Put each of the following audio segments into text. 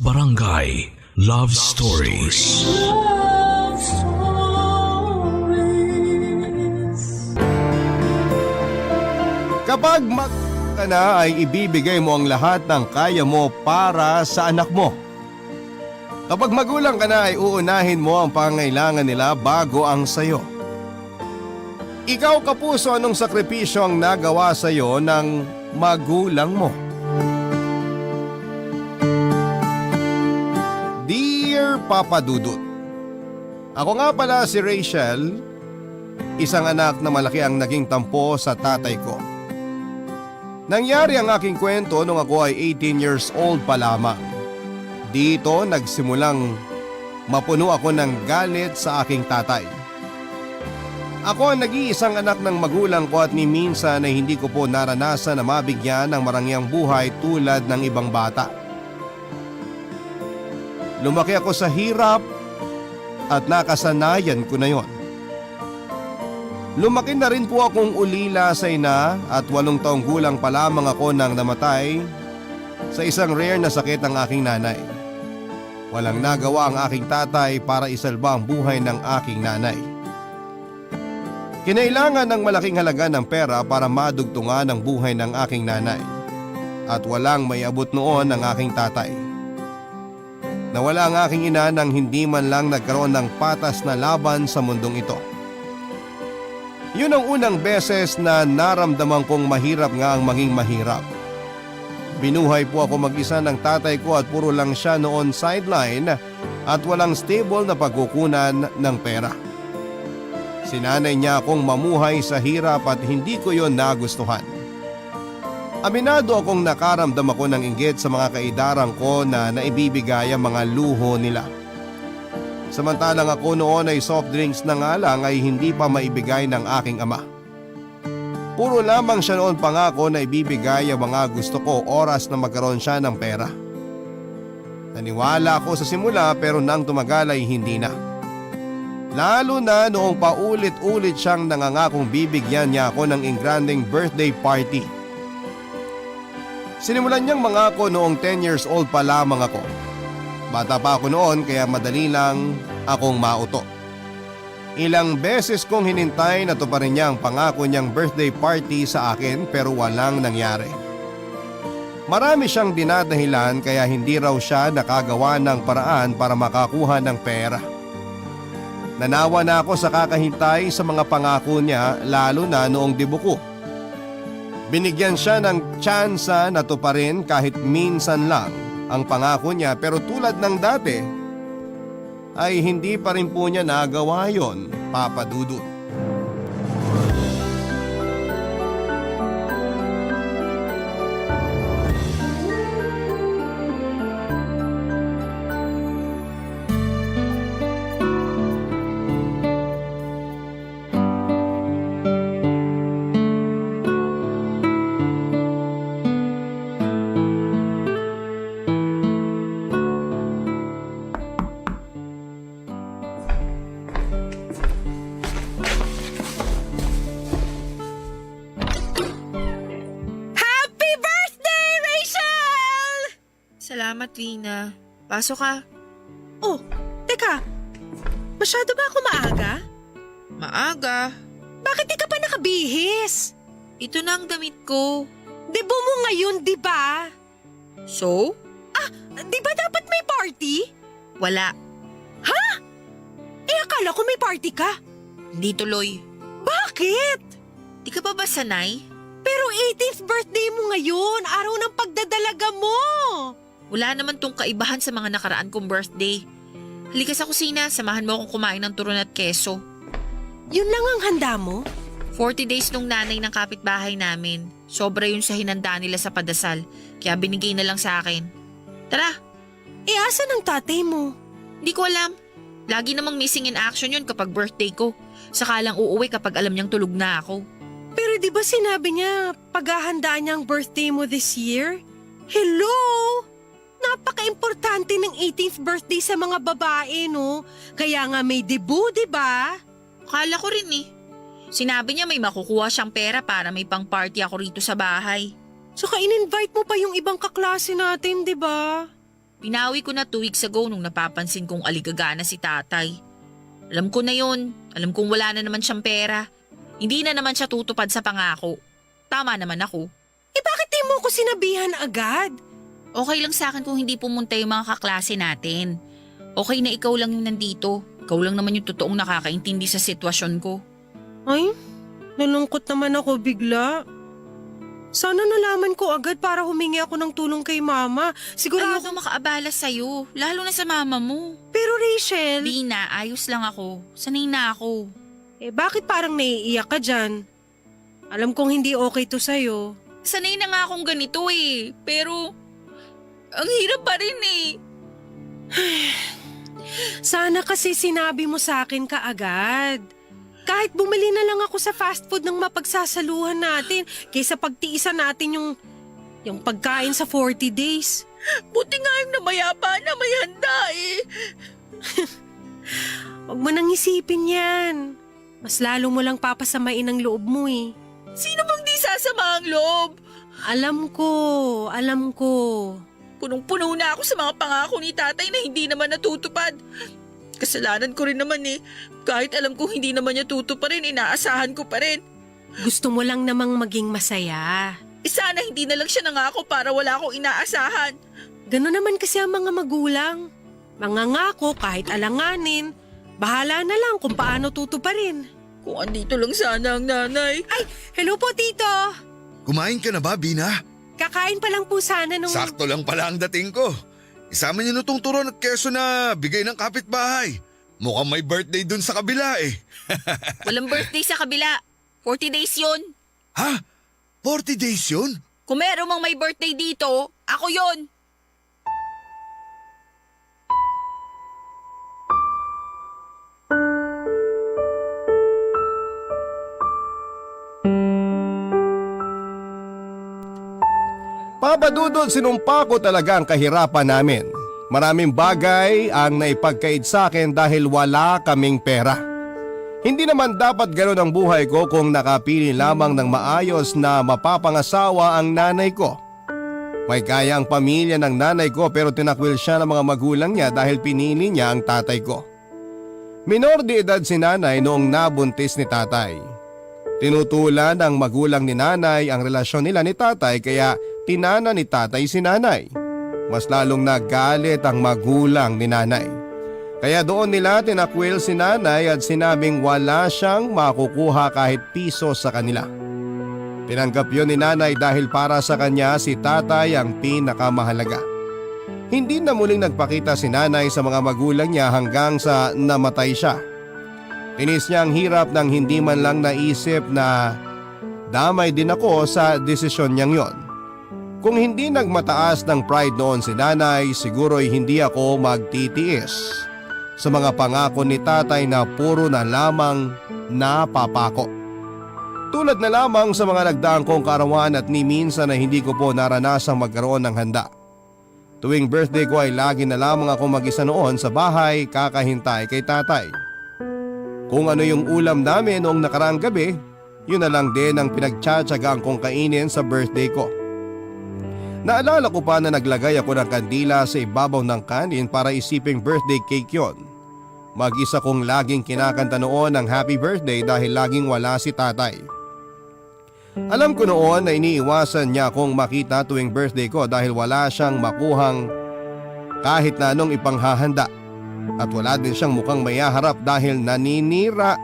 Barangay Love Stories. Love Stories. Kapag ka na ay ibibigay mo ang lahat ng kaya mo para sa anak mo. Kapag magulang ka na ay uunahin mo ang pangangailangan nila bago ang sayo. Ikaw kapuso, anong sakripisyo ang nagawa sayo ng magulang mo? Dear Papa Dudut, ako nga pala si Rachel, isang anak na malaki ang naging tampo sa tatay ko. Nangyari ang aking kwento nung ako ay 18 years old pa lamang. Dito nagsimulang mapuno ako ng galit sa aking tatay. Ako ang nag-iisang anak ng magulang ko at ni minsan ay hindi ko po naranasan na mabigyan ng marangyang buhay tulad ng ibang bata. Lumaki ako sa hirap at nakasanayan ko na yon. Lumaki na rin po akong ulila sa ina at 8 taong gulang pa lamang ako nang namatay sa isang rare na sakit ng aking nanay. Walang nagawa ang aking tatay para isalba ang buhay ng aking nanay. Kinailangan ng malaking halaga ng pera para madugtungan ang buhay ng aking nanay at walang may abot noon ang aking tatay. Nawala ang aking ina nang hindi man lang nagkaroon ng patas na laban sa mundong ito. Yun ang unang beses na naramdaman kong mahirap nga ang maging mahirap. Binuhay po ako mag-isa ng tatay ko at puro lang siya noon sideline at walang stable na pagkukunan ng pera. Sinanay niya akong mamuhay sa hirap at hindi ko yon nagustuhan. Aminado akong nakaramdam ako ng inggit sa mga kaidarang ko na naibibigay ang mga luho nila. Samantalang ako noon ay soft drinks na nga lang ay hindi pa maibigay ng aking ama. Puro lamang siya noon pangako na ibibigay ang mga gusto ko oras na magkaroon siya ng pera. Naniwala ako sa simula pero nang tumagal ay hindi na. Lalo na noong paulit-ulit siyang nangangakong bibigyan niya ako ng engranding birthday party. Sinimulan niyang mangako noong 10 years old pa lamang ako. Bata pa ako noon kaya madali lang akong mauto. Ilang beses kong hinintay na tuparin niya ang pangako niyang birthday party sa akin pero walang nangyari. Marami siyang dinadahilan kaya hindi raw siya nakagawa ng paraan para makakuha ng pera. Nanawa na ako sa kakahintay sa mga pangako niya lalo na noong debut ko. Binigyan siya ng tsansa na tuparin kahit minsan lang ang pangako niya pero tulad ng dati ay hindi pa rin po niya nagawa yon, Papa Dudut. Salamat, Rina. Pasok ka. Oh, teka. Masyado ba ako maaga? Maaga. Bakit di ka pa nakabihis? Ito na ang damit ko. Debo mo ngayon, di ba? So? Di ba dapat may party? Wala. Akala ko may party ka. Hindi tuloy. Bakit? Di ka pa ba sanay? Pero 18th birthday mo ngayon, araw ng pagdadalaga mo. Wala naman tong kaibahan sa mga nakaraan kong birthday. Halika sa kusina, samahan mo akong kumain ng turon at keso. Yun lang ang handa mo? 40 days nung nanay ng kapitbahay namin. Sobra yun sa hinanda nila sa padasal, kaya binigay na lang sa akin. Tara! Asan ang tatay mo? Hindi ko alam. Lagi namang missing in action yun kapag birthday ko. Saka lang uuwi kapag alam niyang tulog na ako. Pero di ba sinabi niya paghahanda niya ang birthday mo this year? Hello! Napaka-importante ng 18th birthday sa mga babae, no? Kaya nga may debut, di ba? Akala ko rin eh. Sinabi niya may makukuha siyang pera para may pang-party ako rito sa bahay. Saka in-invite mo pa yung ibang kaklase natin, di ba? Pinawi ko na 2 weeks ago nung napapansin kong aligagana si tatay. Alam ko na yun. Alam kong wala na naman siyang pera. Hindi na naman siya tutupad sa pangako. Tama naman ako. Bakit di mo ko sinabihan agad? Okay lang sa akin kung hindi pumunta yung mga kaklase natin. Okay na ikaw lang yung nandito. Ikaw lang naman yung totoong nakakaintindi sa sitwasyon ko. Ay, nalungkot naman ako bigla. Sana nalaman ko agad para humingi ako ng tulong kay mama. Siguro Ayoko makaabala sa'yo, lalo na sa mama mo. Pero Rachel, Dina, ayos lang ako. Sanay na ako. bakit parang naiiyak ka dyan? Alam kong hindi okay to sa'yo. Sanay na nga akong ganito eh. Pero, ang hirap pa rin eh. Sana kasi sinabi mo sa akin kaagad. Kahit bumili na lang ako sa fast food ng mapagsasaluhan natin kaysa pagtiisan natin yung pagkain sa 40 days. Buti nga yung namayapa na may handa eh. Huwag mo nang isipin yan. Mas lalo mo lang papasamain ang loob mo eh. Sino bang di sasama ang loob? Alam ko. Punong-puno na ako sa mga pangako ni tatay na hindi naman natutupad. Kasalanan ko rin naman eh. Kahit alam kong hindi naman niya tutuparin, inaasahan ko pa rin. Gusto mo lang namang maging masaya. Sana hindi na lang siya nangako para wala akong inaasahan. Gano'n naman kasi ang mga magulang. Mangangako kahit alanganin. Bahala na lang kung paano tutuparin. Kung andito lang sana ang nanay. Ay, hello po tito. Kumain ka na ba, Bina? Kakain pa lang po sana nung... Sakto lang pala ang dating ko. Isama niyo na tong turon at keso na bigay ng kapitbahay. Mukhang may birthday dun sa kabila eh. Walang birthday sa kabila. 40 days yun. Ha? 40 days yun? Kung meron mang may birthday dito, ako yon. Papadudod, sinumpa ko talaga ang kahirapan namin. Maraming bagay ang naipagkait sa akin dahil wala kaming pera. Hindi naman dapat ganoon ang buhay ko kung nakapili lamang ng maayos na mapapangasawa ang nanay ko. May kaya ang pamilya ng nanay ko pero tinakwil siya ng mga magulang niya dahil pinili niya ang tatay ko. Minor de edad si nanay noong nabuntis ni tatay. Tinutulan ng magulang ni nanay ang relasyon nila ni tatay kaya tinana ni tatay si nanay. Mas lalong nagalit ang magulang ni nanay. Kaya doon nila tinakwil si nanay at sinabing wala siyang makukuha kahit piso sa kanila. Tinanggap yun ni nanay dahil para sa kanya si tatay ang pinakamahalaga. Hindi na muling nagpakita si nanay sa mga magulang niya hanggang sa namatay siya. Tinis niya ang hirap nang hindi man lang naisip na damay din ako sa desisyon niyang yon. Kung hindi nagmataas ng pride noon si nanay, siguro'y hindi ako magtitiis sa mga pangako ni tatay na puro na lamang napapako. Tulad na lamang sa mga nagdaang kong karawan at ni minsan na hindi ko po naranasang magkaroon ng handa. Tuwing birthday ko ay lagi na lamang ako mag-isa noon sa bahay kakahintay kay tatay. Kung ano yung ulam namin noong nakaraang gabi, yun na lang din ang pinagtsatsagaan kong kainin sa birthday ko. Naalala ko pa na naglagay ako ng kandila sa ibabaw ng kanin para isiping birthday cake yon. Mag-isa kong laging kinakanta noon ng happy birthday dahil laging wala si tatay. Alam ko noon na iniiwasan niya akong makita tuwing birthday ko dahil wala siyang makuhang kahit na anong ipanghahanda. At wala din siyang mukhang mayaharap dahil nanira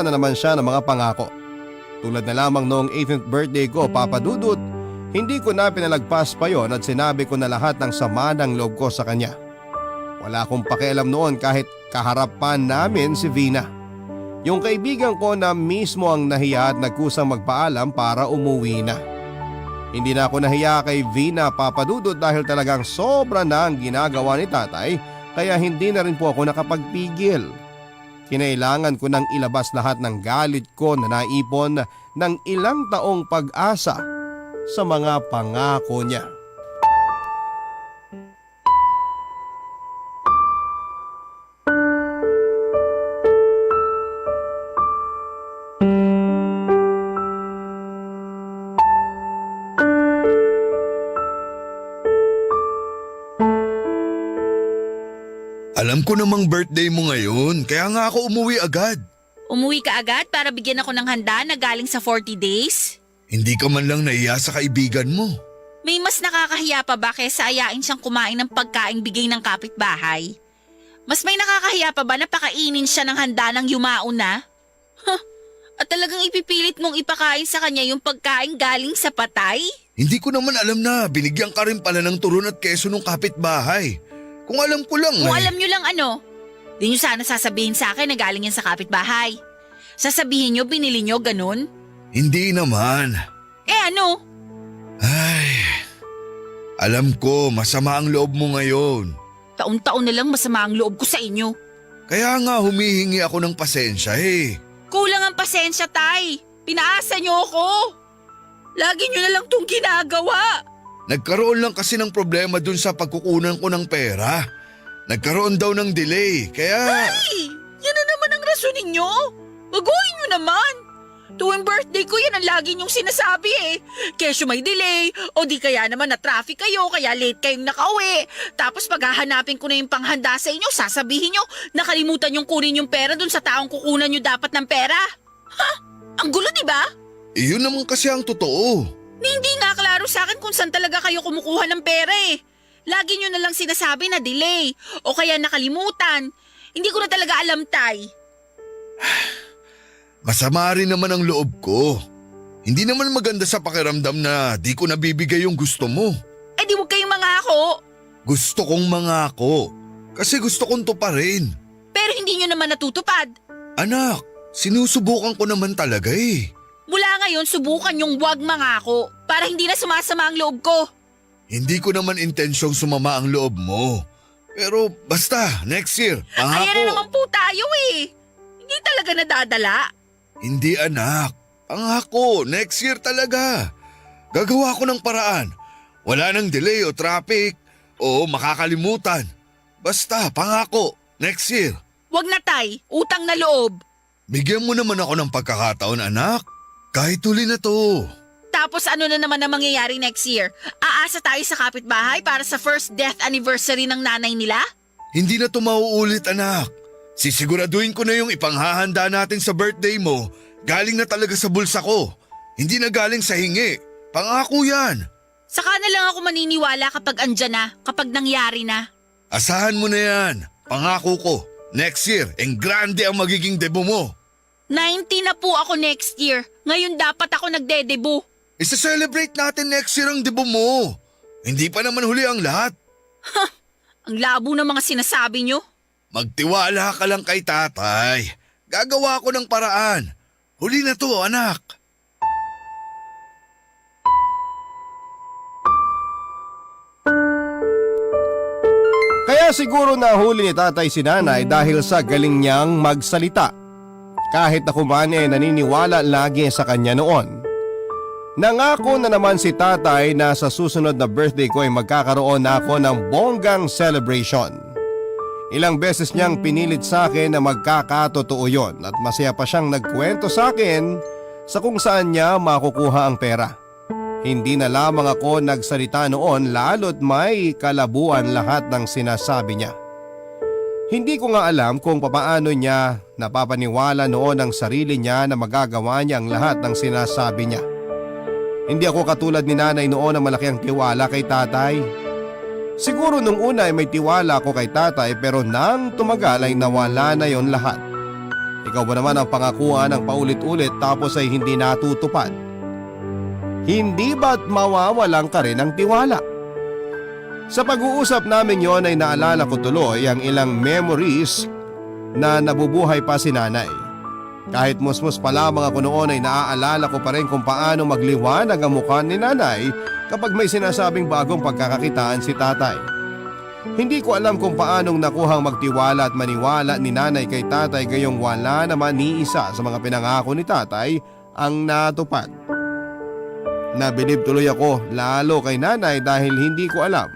na naman siya ng mga pangako. Tulad na lamang noong 18th birthday ko, Papa Dudut, hindi ko na pinalagpas pa yon at sinabi ko na lahat ng sama ng loob ko sa kanya. Wala akong pakialam noon kahit kaharapan namin si Vina. Yung kaibigan ko na mismo ang nahiya at nagkusang magpaalam para umuwi na. Hindi na ako nahiya kay Vina, Papa Dudut, dahil talagang sobra na ang ginagawa ni tatay kaya hindi na rin po ako nakapagpigil. Kinailangan ko nang ilabas lahat ng galit ko na naipon ng ilang taong pag-asa sa mga pangako niya. Alam ko namang birthday mo ngayon, kaya nga ako umuwi agad. Umuwi ka agad para bigyan ako ng handa na galing sa 40 days? Hindi ka man lang naiya sa kaibigan mo. May mas nakakahiya pa ba kaysa ayain siyang kumain ng pagkaing bigay ng kapitbahay? Mas may nakakahiya pa ba na pakainin siya ng handa ng yumao na? Huh, at talagang ipipilit mong ipakain sa kanya yung pagkain galing sa patay? Hindi ko naman alam na binigyan ka rin pala ng turon at keso ng kapitbahay. Kung alam ko lang Kung alam nyo lang ano, di nyo sana sasabihin sa akin na galing yan sa kapitbahay. Sasabihin nyo binili nyo ganun? Hindi naman. Eh ano? Ay, alam ko masama ang loob mo ngayon. Taon-taon na lang masama ang loob ko sa inyo. Kaya nga humihingi ako ng pasensya eh. Kulang ang pasensya, Tay. Pinaasa nyo ako. Lagi nyo na lang tong ginagawa. Nagkaroon lang kasi ng problema dun sa pagkukunan ko ng pera. Nagkaroon daw ng delay, kaya… Ay, yan na naman ang rason ninyo. Baguhin nyo naman. Tuwing birthday ko yan ang lagi nyong sinasabi eh. Kesyo may delay o di kaya naman na traffic kayo kaya late kayong nakauwi. Tapos paghahanapin ko na yung panghanda sa inyo, sasabihin nyo nakalimutan yung kunin yung pera dun sa taong kukunan nyo dapat ng pera. Ha? Ang gulo diba? Iyon naman kasi ang totoo. Hindi nga klaro sa akin kung saan talaga kayo kumukuha ng pera eh. Lagi nyo na lang sinasabi na delay o kaya nakalimutan. Hindi ko na talaga alam, Tay. Masama rin naman ang loob ko. Hindi naman maganda sa pakiramdam na di ko nabibigay yung gusto mo. Eh di huwag kayong mangako. Gusto kong mangako. Kasi gusto kong tuparin. Pero hindi nyo naman natutupad. Anak, sinusubukan ko naman talaga eh. Mula ngayon, subukan yung wag mangako para hindi na sumasama ang loob ko. Hindi ko naman intensyong sumama ang loob mo. Pero basta, next year, pangako. Ayan na naman po tayo eh. Hindi talaga nadadala. Hindi anak, pangako, next year talaga. Gagawa ko ng paraan. Wala nang delay o traffic o makakalimutan. Basta, pangako, next year. Wag na, Tay, utang na loob. Bigyan mo naman ako ng pagkakataon anak. Kahit huli na to. Tapos ano na naman ang mangyayari next year? Aasa tayo sa kapitbahay para sa first death anniversary ng nanay nila? Hindi na to mauulit anak. Sisiguraduhin ko na yung ipanghahanda natin sa birthday mo galing na talaga sa bulsa ko. Hindi na galing sa hingi. Pangako yan. Saka na lang ako maniniwala kapag andyan na, kapag nangyari na. Asahan mo na yan. Pangako ko. Next year, grande ang magiging debut mo. 90 na po ako next year. Ngayon dapat ako nagde-debut. Isa-celebrate natin next year ang debut mo. Hindi pa naman huli ang lahat. Ang labo ng mga sinasabi nyo. Magtiwala ka lang kay tatay. Gagawa ko ng paraan. Huli na to, anak. Kaya siguro nahuli ni tatay si nanay dahil sa galing niyang magsalita. Kahit ako man naniniwala lagi sa kanya noon. Nangako na naman si tatay na sa susunod na birthday ko ay magkakaroon na ako ng bonggang celebration. Ilang beses niyang pinilit sa akin na magkakatotoo yon at masaya pa siyang nagkwento sa akin sa kung saan niya makukuha ang pera. Hindi na lamang ako nagsalita noon lalo't may kalabuan lahat ng sinasabi niya. Hindi ko nga alam kung papaano niya napapaniwala noon ang sarili niya na magagawa niya ang lahat ng sinasabi niya. Hindi ako katulad ni nanay noon na malaki ang tiwala kay tatay. Siguro nung una ay may tiwala ako kay tatay pero nang tumagal ay nawala na yon lahat. Ikaw ba naman ang pangakuan ng paulit-ulit tapos ay hindi natutupad? Hindi ba't mawawalan ka rin ng tiwala? Sa pag-uusap namin yon ay naalala ko tuloy ang ilang memories na nabubuhay pa si nanay. Kahit musmus pa lamang ako noon ay naaalala ko pa rin kung paano magliwanag ang mukha ni nanay kapag may sinasabing bagong pagkakakitaan si tatay. Hindi ko alam kung paanong nakuhang magtiwala at maniwala ni nanay kay tatay gayong wala naman ni isa sa mga pinangako ni tatay ang natupad. Nabilib tuloy ako lalo kay nanay dahil hindi ko alam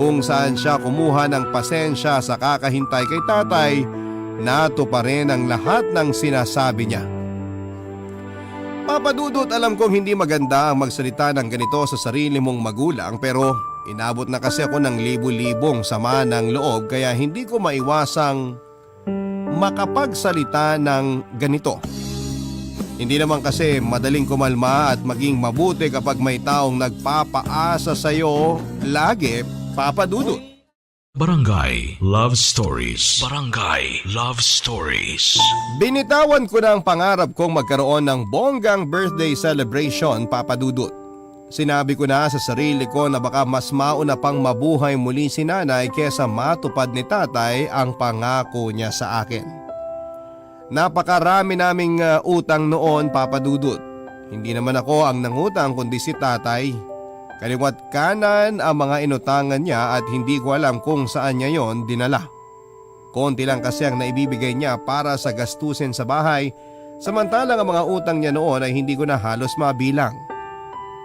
kung saan siya kumuha ng pasensya sa kakahintay kay tatay. Nato pa rin ang lahat ng sinasabi niya. Papadudot alam kong hindi maganda ang magsalita ng ganito sa sarili mong magulang pero Inabot na kasi ako ng libu-libong sama ng loob kaya hindi ko maiwasang makapagsalita ng ganito. Hindi naman kasi madaling kumalma at maging mabuti kapag may taong nagpapaasa sa'yo lagi, Papa Dudut. Barangay Love Stories. Barangay Love Stories. Binitawan ko na ang pangarap kong magkaroon ng bonggang birthday celebration, Papa Dudut. Sinabi ko na sa sarili ko na baka mas mauna pang mabuhay muli si nanay kesa matupad ni tatay ang pangako niya sa akin. Napakarami naming utang noon, Papa Dudut. Hindi naman ako ang nangutang kundi si tatay. Kaliwat kanan ang mga inutangan niya at hindi ko alam kung saan niya yon dinala. Konti lang kasi ang naibibigay niya para sa gastusin sa bahay, samantalang ang mga utang niya noon ay hindi ko na halos mabilang.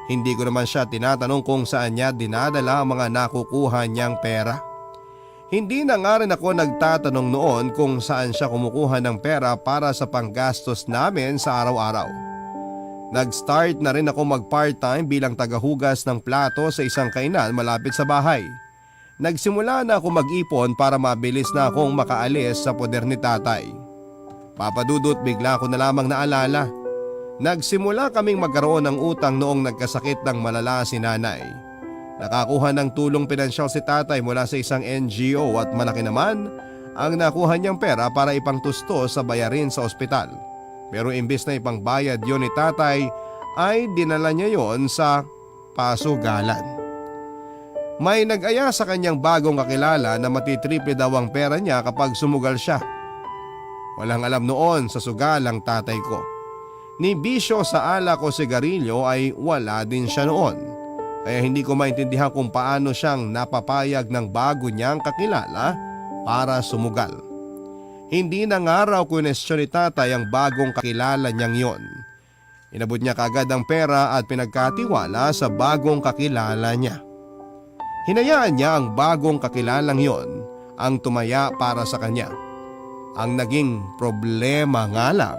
Hindi ko naman siya tinatanong kung saan niya dinadala ang mga nakukuha niyang pera. Hindi na nga rin ako nagtatanong noon kung saan siya kumukuha ng pera para sa panggastos namin sa araw-araw. Nag-start na rin ako mag-part-time bilang tagahugas ng plato sa isang kainan malapit sa bahay. Nagsimula na ako mag-ipon para mabilis na akong makaalis sa poder ni tatay. Papa Dudut, bigla ko na lamang naalala. Nagsimula kaming magkaroon ng utang noong nagkasakit ng malala si nanay. Nakakuha ng tulong pinansyal si tatay mula sa isang NGO at malaki naman ang nakuha niyang pera para ipangtusto sa bayarin sa ospital. Pero imbis na ipangbayad yon ni tatay ay dinala niya yon sa pasugalan. May nag-aya sa kanyang bagong kakilala na matitriple daw ang pera niya kapag sumugal siya. Walang alam noon sa sugalang tatay ko. Ni bisyo sa alak o sigarilyo ay wala din siya noon. Kaya hindi ko maintindihan kung paano siyang napapayag ng bago niyang kakilala para sumugal. Hindi na nga raw kunestyon ni tatay ang bagong kakilala niyang yon. Inabot niya kagad ang pera at pinagkatiwala sa bagong kakilala niya. Hinayaan niya ang bagong kakilalang yon ang tumaya para sa kanya. Ang naging problema nga lang,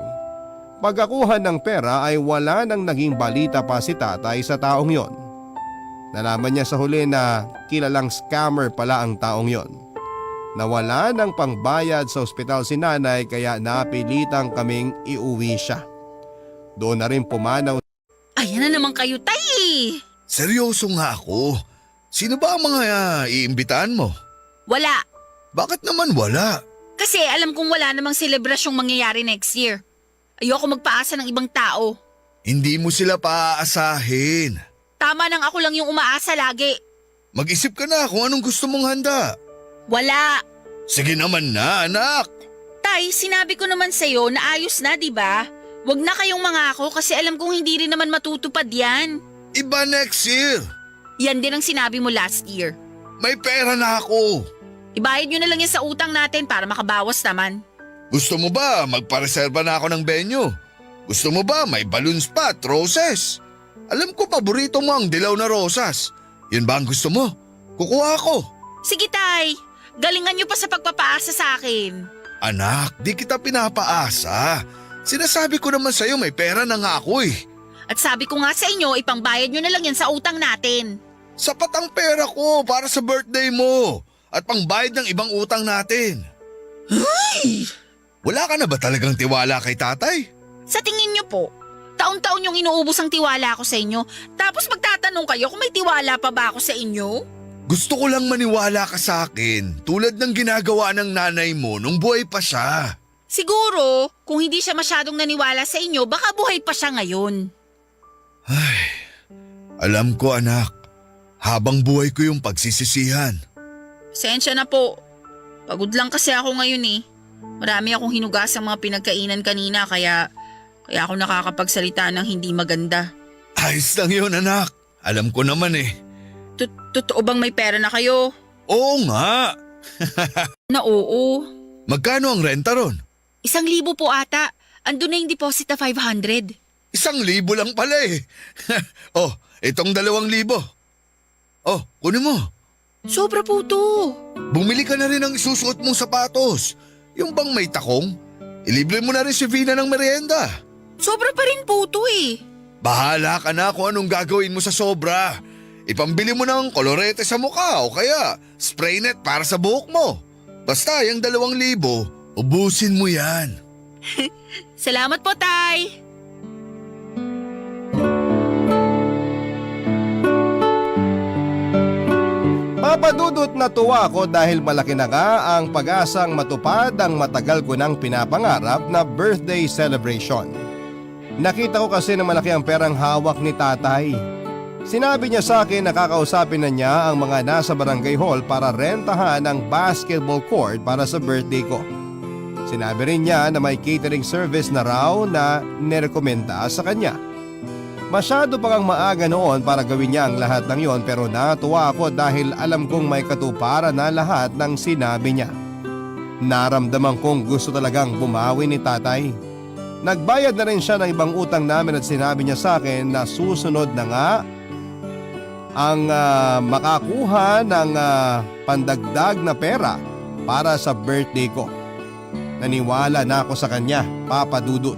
pagkakuha ng pera ay wala nang naging balita pa si tatay sa taong yon. Nalaman niya sa huli na kilalang scammer pala ang taong yon. Nawala ng pangbayad sa ospital si nanay kaya napilitang kaming iuwi siya. Doon na rin pumanaw. Ayan na naman kayo, tay! Seryoso nga ako. Sino ba ang mga iimbitahan mo? Wala. Bakit naman wala? Kasi alam kong wala namang selebrasyong mangyayari next year. Ayoko magpaasa ng ibang tao. Hindi mo sila paaasahin. Tama nang ako lang yung umaasa lagi. Mag-isip ka na kung anong gusto mong handa. Wala. Sige naman na, anak. Tay, sinabi ko naman sa'yo na ayos na, di ba? Huwag na kayong mangako kasi alam kong hindi rin naman matutupad yan. Iba next year. Yan din ang sinabi mo last year. May pera na ako. Ibayad nyo na lang yan sa utang natin para makabawas naman. Gusto mo ba magpareserba na ako ng venue? Gusto mo ba may balloons pa at roses? Alam ko paborito mo ang dilaw na rosas. Yun ba ang gusto mo? Kukuha ako. Sige tay, galingan nyo pa sa pagpapaasa sa akin. Anak, di kita pinapaasa. Sinasabi ko naman sa'yo may pera na nga ako eh. At sabi ko nga sa inyo, ipangbayad nyo na lang yan sa utang natin. Sapat ang pera ko para sa birthday mo at pangbayad ng ibang utang natin. Ay! Wala ka na ba talagang tiwala kay tatay? Sa tingin nyo po, taon-taon yung inuubos ang tiwala ko sa inyo, tapos magtatanong kayo kung may tiwala pa ba ako sa inyo? Gusto ko lang maniwala ka sa akin tulad ng ginagawa ng nanay mo nung buhay pa siya. Siguro, kung hindi siya masyadong naniwala sa inyo, baka buhay pa siya ngayon. Ay, alam ko anak, habang buhay ko yung pagsisisihan. Pasensya na po. Pagod lang kasi ako ngayon eh. Marami akong hinugasang mga pinagkainan kanina kaya ako nakakapagsalita ng hindi maganda. Ayos lang yun anak, alam ko naman eh. Totoo bang may pera na kayo? Oo nga. Na oo. Magkano ang renta ron? 1,000 po ata. Andun na yung deposit na 500. 1,000 lang pala eh. Oh, itong 2,000. Oh, kunin mo. Sobra po to. Bumili ka na rin ng isusuot mong sapatos. Yung bang may takong, ilibre mo na rin si Vina ng merienda. Sobra pa rin po to eh. Bahala ka na kung anong gagawin mo sa sobra. Ipambili mo ng kolorete sa mukha o kaya spray net para sa buhok mo. Basta yung 2,000, ubusin mo yan. Salamat po, Tay. Papadudot na tuwa ako dahil malaki na nga ang pag-asang matupad ang matagal ko nang pinapangarap na birthday celebration. Nakita ko kasi na malaki ang perang hawak ni tatay. Sinabi niya sa akin na kakausapin na niya ang mga nasa barangay hall para rentahan ang basketball court para sa birthday ko. Sinabi rin niya na may catering service na raw na nirekomenda sa kanya. Masyado pa kang maaga noon para gawin niya ang lahat ng yon pero natuwa ako dahil alam kong may katuparan na lahat ng sinabi niya. Naramdaman kong gusto talagang bumawi ni tatay. Nagbayad na rin siya ng ibang utang namin at sinabi niya sa akin na susunod na nga ang makakuha ng pandagdag na pera para sa birthday ko. Naniwala na ako sa kanya, Papa Dudut.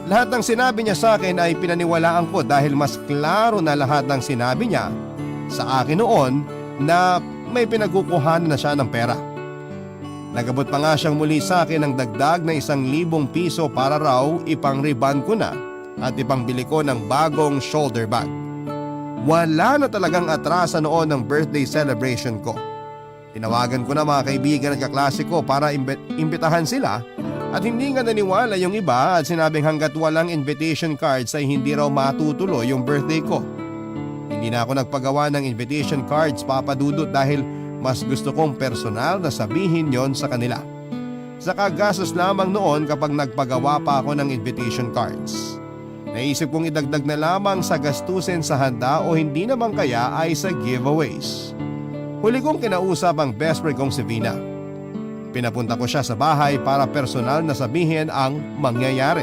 Lahat ng sinabi niya sa akin ay pinaniwalaan ko dahil mas klaro na lahat ng sinabi niya sa akin noon na may pinagkukuhanan na siya ng pera. Nagabot pa nga siyang muli sa akin ng dagdag na 1,000 piso para raw ipang-riban ko na at ipangbili ko ng bagong shoulder bag. Wala na talagang atrasa noon ng birthday celebration ko. Tinawagan ko na mga kaibigan at kaklase ko para imbitahan sila at hindi nga naniwala yung iba at sinabing hanggat walang invitation cards ay hindi raw matutuloy yung birthday ko. Hindi na ako nagpagawa ng invitation cards, Papa Dudut, dahil mas gusto kong personal na sabihin yon sa kanila. Saka gastos lamang noon kapag nagpagawa pa ako ng invitation cards. Naisip kong idagdag na lamang sa gastusin sa handa o hindi naman kaya ay sa giveaways. Huli kong kinausap ang best friend kong si Vina. Pinapunta ko siya sa bahay para personal na sabihin ang mangyayari.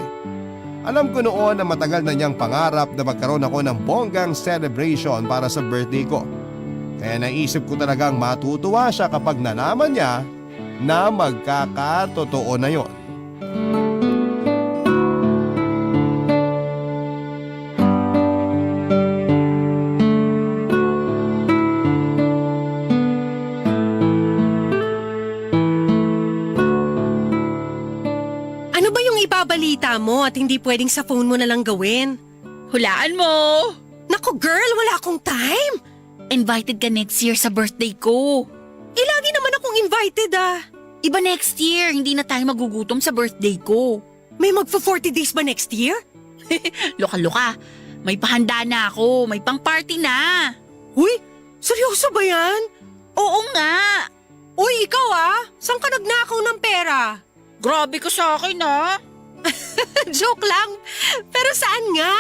Alam ko noon na matagal na niyang pangarap na magkaroon ako ng bonggang celebration para sa birthday ko. Kaya naisip ko talagang matutuwa siya kapag nalaman niya na magkakatotoo na yon. Ano ba yung ibabalita mo at hindi pwedeng sa phone mo na lang gawin? Hulaan mo. Naku girl, wala akong time. Invited ka next year sa birthday ko. Lagi naman akong invited ah. Iba next year, hindi na tayo magugutom sa birthday ko. May magpo 40 days ba next year? Loka-loka, may pahanda na ako, may pang-party na. Uy, seryoso ba yan? Oo nga. Uy, ikaw ah, saan ka nagnakaw ng pera? Grabe ka sa akin ah. Joke lang, pero saan nga?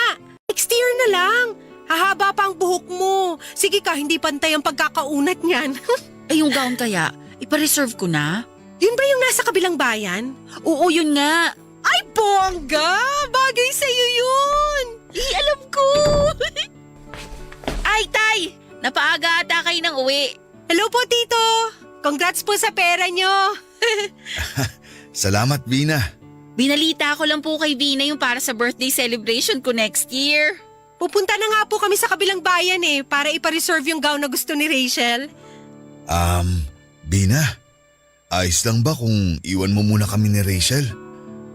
Next year na lang. Hahaba pa ang buhok mo. Sige ka, hindi pantay ang pagkakaunat niyan. Ay yung gown kaya, ipareserve ko na? Yun ba yung nasa kabilang bayan? Oo, yun nga. Ay, bongga! Bagay sa'yo yun! Alam ko. Ay, Tay! Napaaga ata kayo ng uwi. Hello po, Tito! Congrats po sa pera nyo! Salamat, Vina. Binalita ko lang po kay Vina yung para sa birthday celebration ko next year. Pupunta na nga po kami sa kabilang bayan para ipareserve yung gown na gusto ni Rachel. Vina, ayos lang ba kung iwan mo muna kami ni Rachel?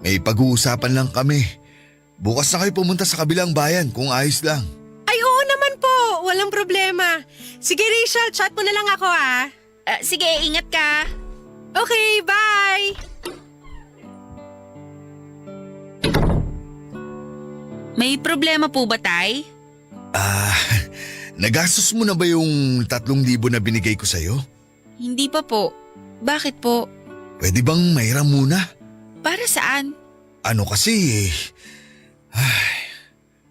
May pag-uusapan lang kami. Bukas na kayo pumunta sa kabilang bayan kung ayos lang. Ay, oo naman po. Walang problema. Sige, Rachel, chat mo na lang ako ah. Sige, ingat ka. Okay, bye! May problema po ba, Tay? Nagastos mo na ba yung 3,000 na binigay ko sa'yo? Hindi pa po. Bakit po? Pwede bang mahiram muna? Para saan? Ano kasi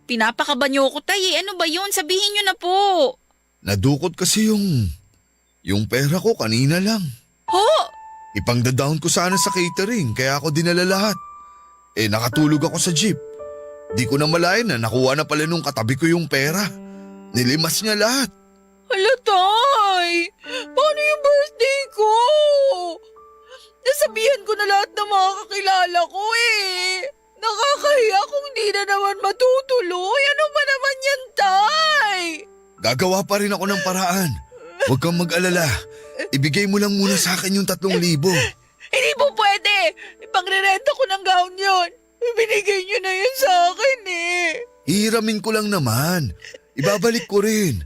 Pinapakaba niyo ko, Tay. Ano ba yun? Sabihin niyo na po. nadukot kasi yung pera ko kanina lang. Ho? Ipangda-down ko sana sa catering kaya ako dinala lahat. Nakatulog ako sa jeep. Di ko na malayan na nakuha na pala nung katabi ko yung pera. Nilimas niya lahat. Hala, Tay. Paano yung birthday ko? Nasabihan ko na lahat ng mga kakilala ko Nakakahiya kung di na naman matutuloy. Ano ba naman yan, Tay? Gagawa pa rin ako ng paraan. Huwag kang mag-alala. Ibigay mo lang muna sa akin yung 3,000. Hindi po pwede. Ipangre-renta ko ng gown yun. Ibinigay niyo na yun sa akin eh. Hihiramin ko lang naman. Ibabalik ko rin.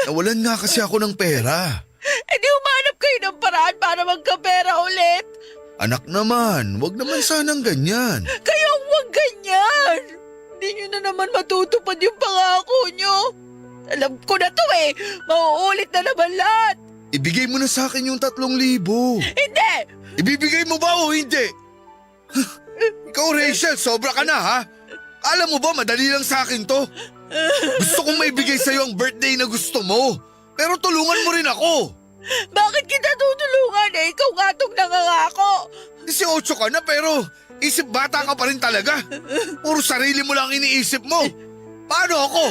Nawalan nga kasi ako ng pera. Di umanap kayo ng paraan para magkapera ulit. Anak naman, wag naman sanang ganyan. Kayo ang huwag ganyan. Hindi niyo na naman matutupad yung pangako niyo. Alam ko na to eh. Mauulit na naman lahat. Ibigay mo na sa akin yung 3,000. Hindi! Ibibigay mo ba o hindi? Ikaw Rachel, sobra ka na ha? Alam mo ba madali lang sa akin to? Gusto kong maibigay sa'yo ang birthday na gusto mo. Pero tulungan mo rin ako. Bakit kita tutulungan eh? Ikaw nga itong nangangako. 18 ka na pero isip bata ka pa rin talaga. Puro sarili mo lang iniisip mo. Paano ako?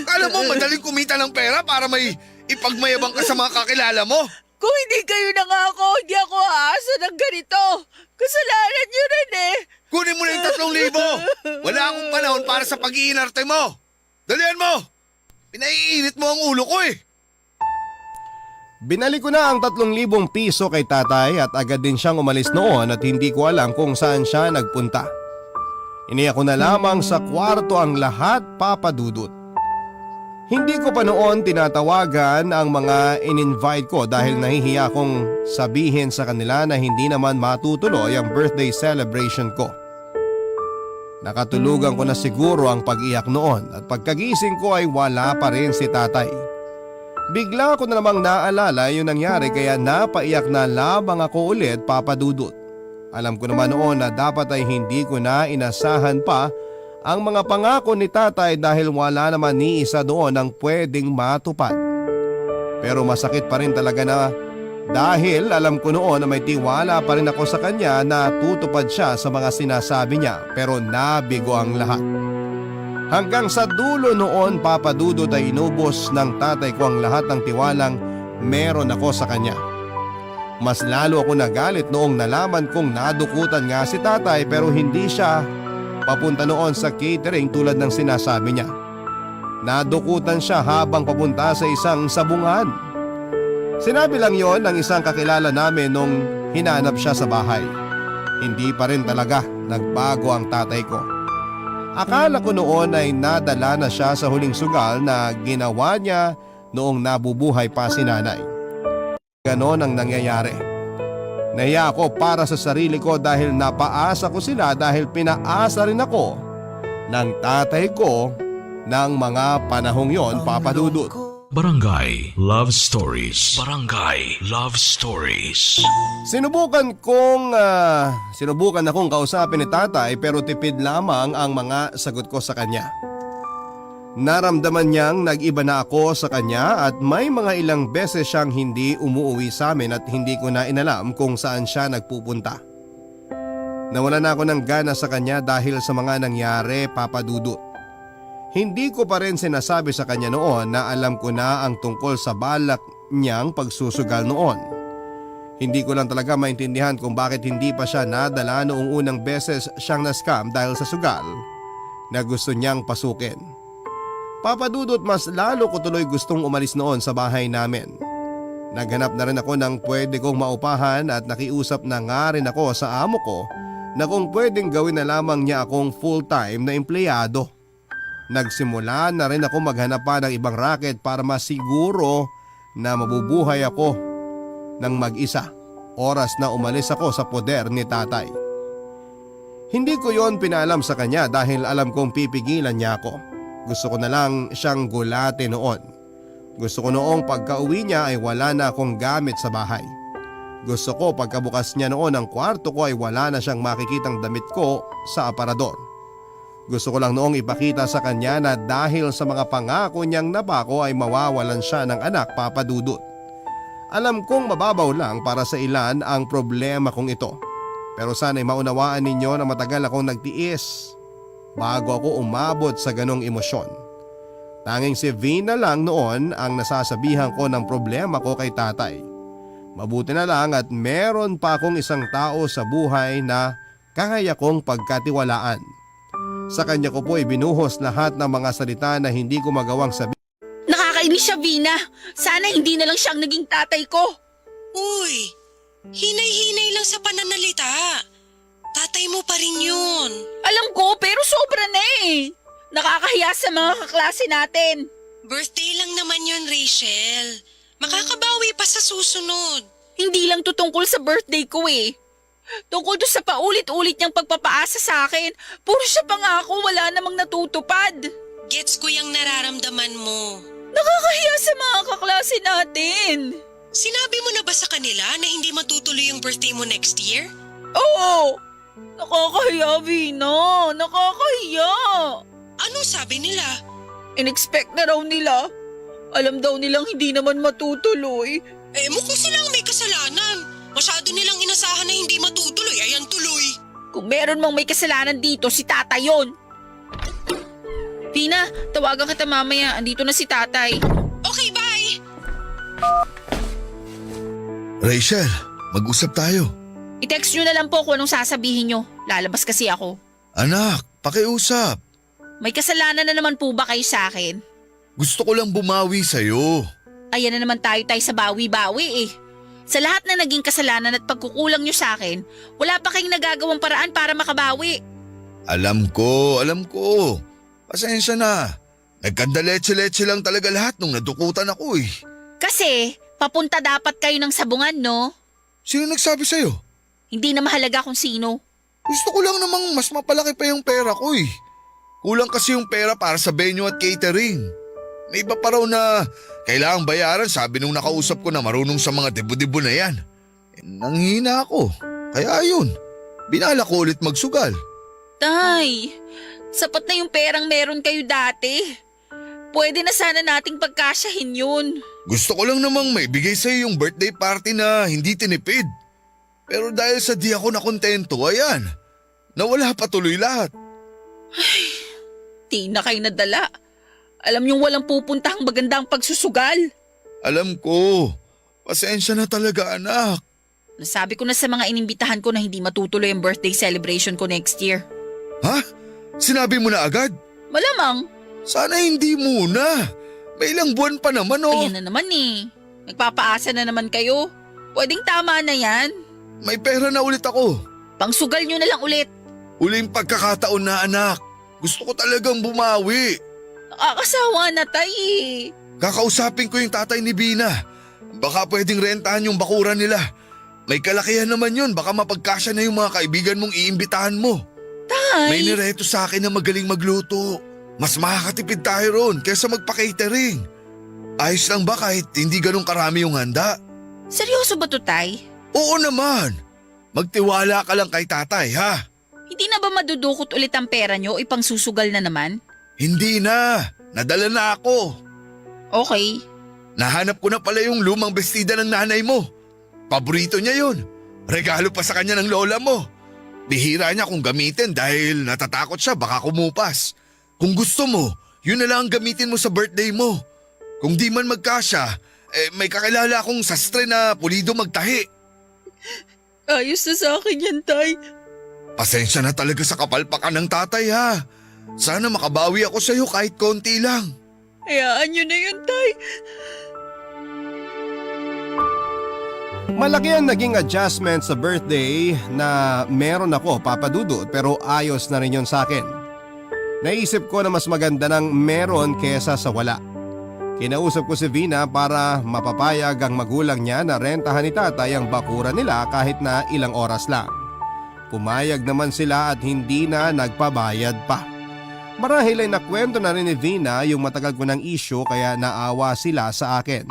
Kala mo madaling kumita ng pera para may ipagmayabang ka sa mga kakilala mo? Kung hindi kayo nangako, hindi ako aasa ng ganito. Kasalanan niyo rin eh. Kunin mo na yung 3,000. Wala akong panahon para sa pag-iinarte mo. Dalihan mo. Pinaiinit mo ang ulo ko eh. Binalik ko na ang 3,000 piso kay tatay at agad din siyang umalis noon at hindi ko alam kung saan siya nagpunta. Iniyak ko na lamang sa kwarto ang lahat, Papa Dudut. Hindi ko pa noon tinatawagan ang mga in-invite ko dahil nahihiya kong sabihin sa kanila na hindi naman matutuloy ang birthday celebration ko. Nakatulugan ko na siguro ang pag-iyak noon at pagkagising ko ay wala pa rin si tatay. Bigla ko na namang naalala yung nangyari kaya napaiyak na lamang ako ulit, Papa Dudut. Alam ko naman noon na dapat ay hindi ko na inasahan pa ang mga pangako ni tatay dahil wala naman ni isa doon ang pwedeng matupad. Pero masakit pa rin talaga na dahil alam ko noon na may tiwala pa rin ako sa kanya na tutupad siya sa mga sinasabi niya pero nabigo ang lahat. Hanggang sa dulo noon, Papa Dudut, ay inubos ng tatay ko ang lahat ng tiwalang meron ako sa kanya. Mas lalo ako nagalit noong nalaman kong nadukutan nga si tatay pero hindi siya papunta noon sa catering tulad ng sinasabi niya. Nadukutan siya habang papunta sa isang sabungan. Sinabi lang yon ng isang kakilala namin nung hinanap siya sa bahay. Hindi pa rin talaga nagbago ang tatay ko. Akala ko noon ay nadala na siya sa huling sugal na ginawa niya noong nabubuhay pa si nanay. Ganon ang nangyayari. Nahiya ako para sa sarili ko dahil napaasa ko sila dahil pinaasa rin ako ng tatay ko ng mga panahong yon, Papa Dudut. Barangay Love Stories. Barangay Love Stories. Sinubukan akong kausapin ni tatay pero tipid lamang ang mga sagot ko sa kanya. Naramdaman niyang nag-iba na ako sa kanya at may mga ilang beses siyang hindi umuwi sa amin at hindi ko na inalam kung saan siya nagpupunta. Nawala na ako ng gana sa kanya dahil sa mga nangyari, Papa Dudut. Hindi ko pa rin sinasabi sa kanya noon na alam ko na ang tungkol sa balak niyang pagsusugal noon. Hindi ko lang talaga maintindihan kung bakit hindi pa siya nadala noong unang beses siyang na-scam dahil sa sugal na gusto niyang pasukin. Papa Dudut, mas lalo ko tuloy gustong umalis noon sa bahay namin. Naghanap na rin ako ng pwede kong maupahan at nakiusap na nga rin ako sa amo ko na kung pwedeng gawin na lamang niya akong full-time na empleyado. Nagsimula na rin ako maghanap pa ng ibang racket para masiguro na mabubuhay ako ng mag-isa. Oras na umalis ako sa poder ni tatay. Hindi ko yon pinalam sa kanya dahil alam kong pipigilan niya ako. Gusto ko na lang siyang gulate noon. Gusto ko noong pagka-uwi niya ay wala na akong gamit sa bahay. Gusto ko pagkabukas niya noon ang kwarto ko ay wala na siyang makikitang damit ko sa aparador. Gusto ko lang noong ipakita sa kanya na dahil sa mga pangako niyang napako ay mawawalan siya ng anak, Papa Dudut. Alam kong mababaw lang para sa ilan ang problema kong ito. Pero sana'y maunawaan ninyo na matagal akong nagtiis bago ako umabot sa ganong emosyon. Tanging si Vina lang noon ang nasasabihan ko ng problema ko kay tatay. Mabuti na lang at meron pa akong isang tao sa buhay na kaya kong pagkatiwalaan. Sa kanya ko po ibinuhos lahat ng mga salita na hindi ko magawang sabihin. Nakakainis Nakakainis siya, Vina. Sana hindi na lang siyang naging tatay ko. Uy, hinay-hinay lang sa pananalita. Tatay mo pa rin yun. Alam ko, pero sobra na eh. Nakakahiya sa mga kaklase natin. Birthday lang naman yun, Rachel. Makakabawi pa sa susunod. Hindi lang to tungkol sa birthday ko eh. Tungkol to sa paulit-ulit niyang pagpapaasa sa akin. Puro siya pangako, wala namang natutupad. Gets ko yung nararamdaman mo. Nakakahiya sa mga kaklase natin. Sinabi mo na ba sa kanila na hindi matutuloy yung birthday mo next year? Oo! Nakakahiya, Vina. Nakakahiya. Anong sabi nila? In-expect na raw nila. Alam daw nilang hindi naman matutuloy. Mukhang silang may kasalanan. Masyado nilang inasahan na hindi matutuloy, ayan tuloy. Kung meron mang may kasalanan dito, si Tata yon. Vina, tawagan kita mamaya. Andito na si Tatay. Okay, bye! Rachel, mag-usap tayo. I-text nyo na lang po kung anong sasabihin nyo. Lalabas kasi ako. Anak, pakiusap. May kasalanan na naman po ba kayo sa akin? Gusto ko lang bumawi sa'yo. Ayan na naman tayo sa bawi-bawi eh. Sa lahat na naging kasalanan at pagkukulang nyo sa akin, wala pa kayong nagagawang paraan para makabawi. Alam ko. Pasensya na. Nagkandaletse-letse lang talaga lahat nung nadukutan ako eh. Kasi, papunta dapat kayo ng sabungan, no? Sino nagsabi sa'yo? Hindi na mahalaga kung sino. Gusto ko lang namang mas mapalaki pa yung pera ko eh. Kulang kasi yung pera para sa venue at catering. May iba pa raw na kailangang bayaran, sabi nung nakausap ko na marunong sa mga debo-debo na yan. Nanghina ako. Kaya ayun, binala ko ulit magsugal. Tay, sapat na yung perang meron kayo dati. Pwede na sana nating pagkasyahin yun. Gusto ko lang namang maibigay sa'yo yung birthday party na hindi tinipid. Pero dahil sa di ako nakontento, ayan, nawala pa tuloy lahat. Di na kayo nadala. Alam niyong walang pupuntahang magandang pagsusugal. Alam ko. Pasensya na talaga, anak. Nasabi ko na sa mga inimbitahan ko na hindi matutuloy ang birthday celebration ko next year. Ha? Sinabi mo na agad? Malamang. Sana hindi muna. May ilang buwan pa naman oh. Ayan na naman eh. Nagpapaasa na naman kayo. Pwedeng tama na yan. May pera na ulit ako. Pangsugal niyo na lang ulit. Uling pagkakataon na, anak. Gusto ko talagang bumawi. Nakakasawa na tay eh. Kakausapin ko yung tatay ni Bina. Baka pwedeng rentahan yung bakuran nila. May kalakihan naman yun. Baka mapagkasya na yung mga kaibigan mong iimbitahan mo. Tay. May nireto sa akin na magaling magluto. Mas makakatipid tayo ron kaysa magpa-catering. Ayos lang ba kahit hindi ganun karami yung handa? Seryoso ba to, tay? Oo naman. Magtiwala ka lang kay tatay, ha? Hindi na ba madudukot ulit ang pera niyo o ipangsusugal na naman? Hindi na. Nadala na ako. Okay. Nahanap ko na pala yung lumang bestida ng nanay mo. Paborito niya yun. Regalo pa sa kanya ng lola mo. Bihira niya kung gamitin dahil natatakot siya baka kumupas. Kung gusto mo, yun na lang ang gamitin mo sa birthday mo. Kung di man magkasya, may kakilala akong sastre na pulido magtahi. Ayos na sa akin yan, tay. Pasensya na talaga sa kapalpakan ng tatay ha. Sana makabawi ako sa'yo kahit konti lang. Hayaan niyo na yun, tay. Malaki ang naging adjustment sa birthday na meron ako, Papa Dudut, pero ayos na rin yun sa akin. Naisip ko na mas maganda ng meron kesa sa wala. Kinausap ko si Vina para mapapayag ang magulang niya na rentahan ni tatay ang bakuran nila kahit na ilang oras lang. Pumayag naman sila at hindi na nagpabayad pa. Marahil ay nakwento na rin ni Vina yung matagal ko ng issue kaya naawa sila sa akin.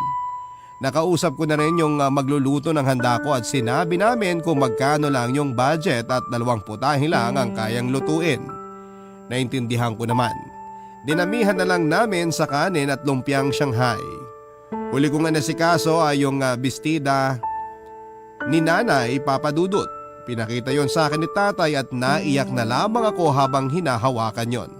Nakausap ko na rin yung magluluto ng handa ko at sinabi namin kung magkano lang yung budget at 2 putahe lang ang kayang lutuin. Naintindihan ko naman. Dinamihan na lang namin sa kanin at lumpiang Shanghai. Huli ko nga nasikaso ay yung bestida ni Nanay, Papa Dudut. Pinakita yon sa akin ni tatay at naiyak na lamang ako habang hinahawakan yon.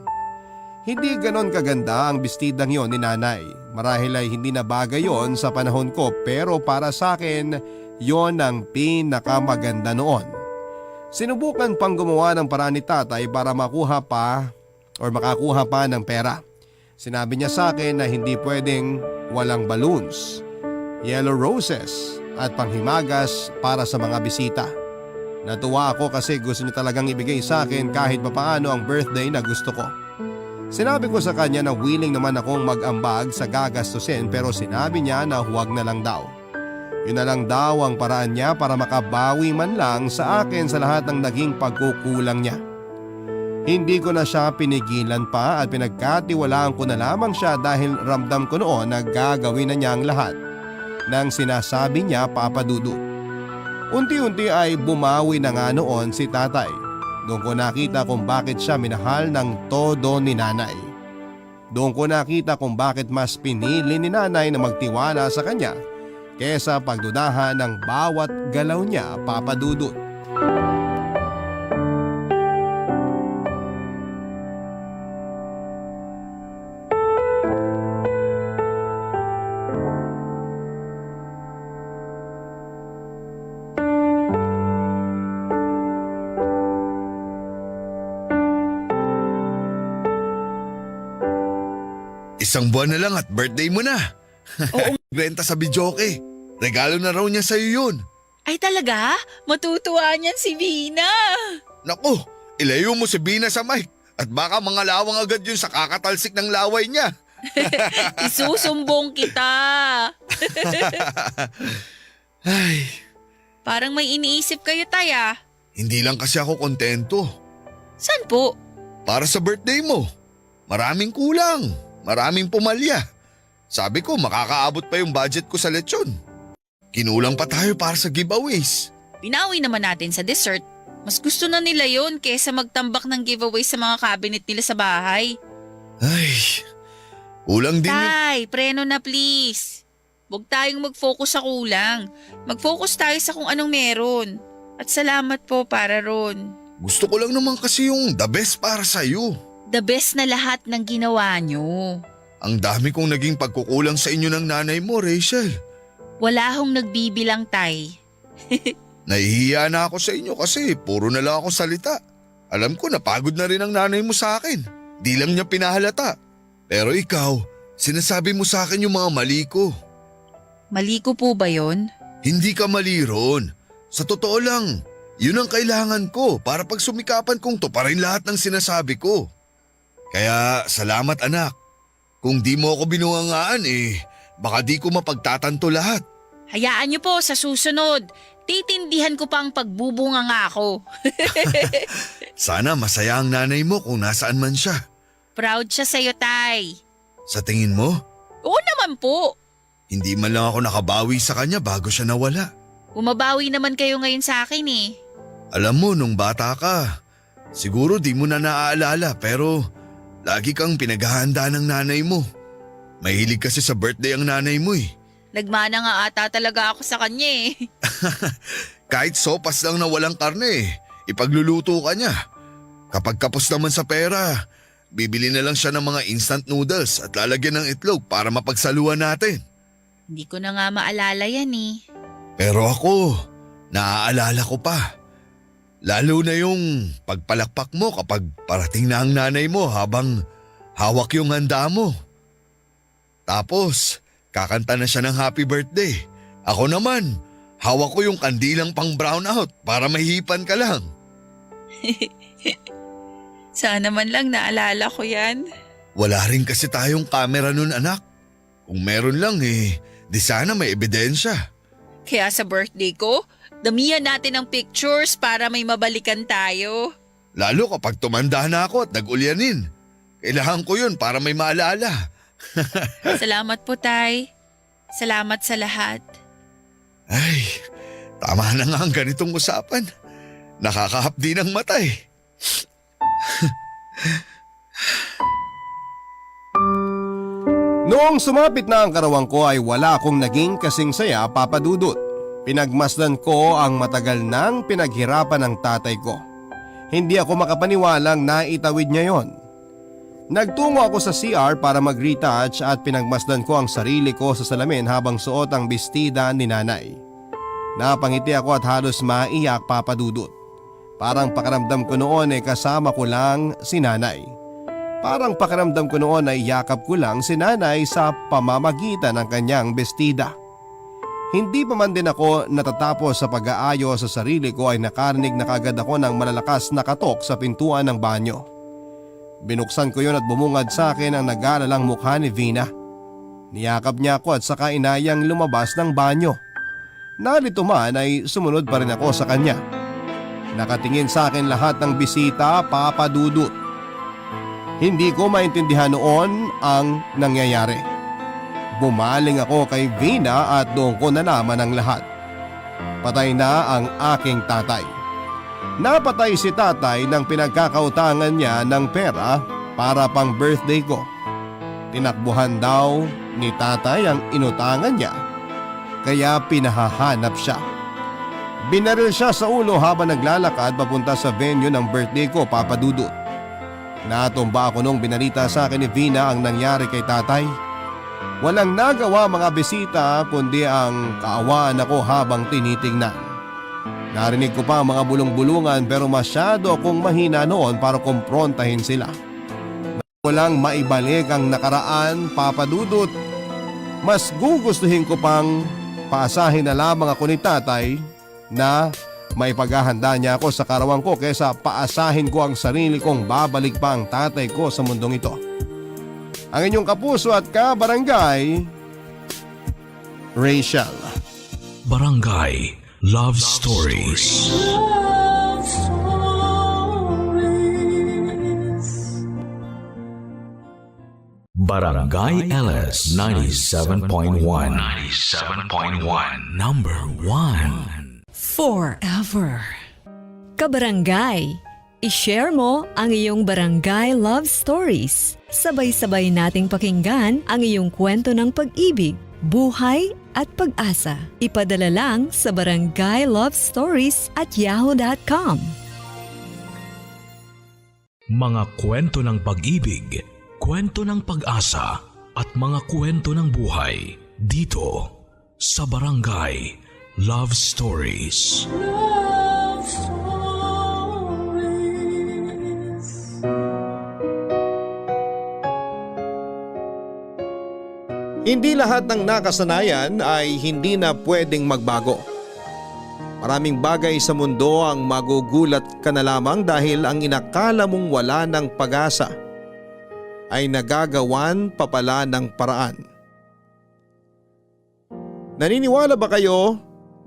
Hindi ganon kaganda ang bestidang yon ni nanay. Marahil ay hindi na bagay yon sa panahon ko pero para sa akin yon ang pinakamaganda noon. Sinubukan pang gumawa ng paraan ni tatay para makakuha pa ng pera. Sinabi niya sa akin na hindi pwedeng walang balloons, yellow roses at panghimagas para sa mga bisita. Natuwa ako kasi gusto niya talagang ibigay sa akin kahit papaano ang birthday na gusto ko. Sinabi ko sa kanya na willing naman akong mag-ambag sa gagastusin pero sinabi niya na huwag na lang daw. Yun na lang daw ang paraan niya para makabawi man lang sa akin sa lahat ng naging pagkukulang niya. Hindi ko na siya pinigilan pa at pinagkatiwalaan ko na lamang siya dahil ramdam ko noon na gagawin na niya ang lahat ng sinasabi niya, Papa Dudut. Unti-unti ay bumawi na nga noon si tatay. Doon ko nakita kung bakit siya minahal ng todo ni nanay. Doon ko nakita kung bakit mas pinili ni nanay na magtiwala sa kanya kesa pagdudahan ng bawat galaw niya, Papa Dudut. Isang buwan na lang at birthday mo na. Oo. Renta sa Bidyoke. Regalo na raw niya sa'yo yun. Ay talaga? Matutuwa niyan si Vina. Naku, ilayo mo si Bina sa mic at baka mga lawang agad yun sa kakatalsik ng laway niya. Isusumbong kita. Ay, Parang may iniisip kayo, tay ah. hindi lang kasi ako kontento. Saan po? Para sa birthday mo. Maraming kulang. Maraming pumalya. Sabi ko makakaabot pa yung budget ko sa lechon. Kinulang pa tayo para sa giveaways. Binawi naman natin sa dessert. Mas gusto na nila yon kesa magtambak ng giveaway sa mga cabinet nila sa bahay. Ay, kulang din yun. Tay, preno na please. Huwag tayong mag-focus sa kulang. Mag-focus tayo sa kung anong meron. At salamat po para ron. Gusto ko lang naman kasi yung the best para sa'yo. The best na lahat ng ginawa nyo. Ang dami kong naging pagkukulang sa inyo ng nanay mo, Rachel. Wala hong nagbibilang, tay. Nahihiya na ako sa inyo kasi puro na lang ako salita. Alam ko napagod na rin ang nanay mo sa akin. Di lang niya pinahalata. Pero ikaw, sinasabi mo sa akin yung mga mali ko. Mali ko po ba yon? Hindi ka mali ron. Sa totoo lang, yun ang kailangan ko para pag sumikapan kong tuparin lahat ng sinasabi ko. Kaya salamat anak. Kung di mo ako binungangaan baka di ko mapagtatanto lahat. Hayaan niyo po sa susunod. Titindihan ko pa ang pagbubunga nga ako. Sana masaya ang nanay mo kung nasaan man siya. Proud siya sa'yo, tay. Sa tingin mo, Oo naman po. hindi man lang ako nakabawi sa kanya bago siya nawala. Bumabawi naman kayo ngayon sa akin eh. Alam mo, nung bata ka, siguro di mo na naaalala pero lagi kang pinaghahanda ng nanay mo. Mahilig kasi sa birthday ang nanay mo Nagmana nga ata talaga ako sa kanya eh. Kahit sopas lang na walang karne, ipagluluto ka niya. Kapag kapos naman sa pera, bibili na lang siya ng mga instant noodles at lalagyan ng itlog para mapagsaluhan natin. Hindi ko na nga maalala yan eh. Pero ako, naaalala ko pa. Lalo na yung pagpalakpak mo kapag parating na ang nanay mo habang hawak yung handa mo. Tapos, kakanta na siya ng happy birthday. Ako naman, hawak ko yung kandilang pang brownout para mahihipan ka lang. Sana man lang naalala ko yan. Wala rin kasi tayong camera nun anak. Kung meron lang di sana may ebidensya. Kaya sa birthday ko, damihan natin ang pictures para may mabalikan tayo. Lalo kapag tumanda na ako at nag-ulyanin. Kailangan ko yun para may maalala. Salamat po, tay. Salamat sa lahat. Ay, tama na nga ang ganitong usapan. Nakakahapdi ng matay. Noong sumapit na ang karawang ko ay wala akong naging kasing saya, Papa Dudut. Pinagmasdan ko ang matagal nang pinaghirapan ng tatay ko. Hindi ako makapaniwalang naitawid niya yon. Nagtungo ako sa CR para mag-retouch at pinagmasdan ko ang sarili ko sa salamin habang suot ang bestida ni nanay. Napangiti ako at halos maiyak, Papa Dudut. Parang pakaramdam ko noon kasama ko lang si nanay. Parang pakiramdam ko noon ay yakap ko lang si nanay sa pamamagitan ng kanyang bestida. Hindi pa man din ako natatapos sa pag-aayos sa sarili ko ay nakarinig na kagad ako ng malalakas na katok sa pintuan ng banyo. Binuksan ko yun at bumungad sa akin ang nag-aalalang mukha ni Vina. Niyakap niya ako at saka inayang lumabas ng banyo. Narito man ay sumunod pa rin ako sa kanya. Nakatingin sa akin lahat ng bisita, Papa Dudut. Hindi ko maintindihan noon ang nangyayari. Bumaling ako kay Vina at doon ko nalaman ang lahat. Patay na ang aking tatay. Napatay si tatay nang pinagkakautangan niya ng pera para pang birthday ko. Tinakbuhan daw ni tatay ang inutangan niya, kaya pinahahanap siya. Binaril siya sa ulo habang naglalakad papunta sa venue ng birthday ko, Papa Dudut. Natumba ako nung binalita sa akin ni Vina ang nangyari kay tatay. Walang nagawa mga bisita kundi ang kaawaan ako habang tinitingnan. Narinig ko pa ang mga bulong-bulungan pero masyado akong mahina noon para kumprontahin sila. Walang maibalik ang nakaraan, Papa Dudut. Mas gugustuhin ko pang paasahin na lamang ako ni tatay na may paghahanda niya ako sa karawang ko kaysa paasahin ko ang sarili kong babalik pa ang tatay ko sa mundong ito. Ang inyong kapuso at kabarangay, Rachel. Barangay Love Stories. Love Stories. Barangay LS 97.1. 97.1. Number 1. Forever. Kabarangay, i-share mo ang iyong barangay love stories. Sabay-sabay nating pakinggan ang iyong kwento ng pag-ibig, buhay at pag-asa. Ipadala lang sa barangaylovestories@yahoo.com. Mga kwento ng pag-ibig, kwento ng pag-asa at mga kwento ng buhay dito sa Barangay Love Stories. Love Stories. Hindi lahat ng nakasanayan ay hindi na pwedeng magbago. Maraming bagay sa mundo ang magugulat ka na lamang dahil ang inakala mong wala ng pag-asa ay nagagawan pa pala ng paraan. Naniniwala ba kayo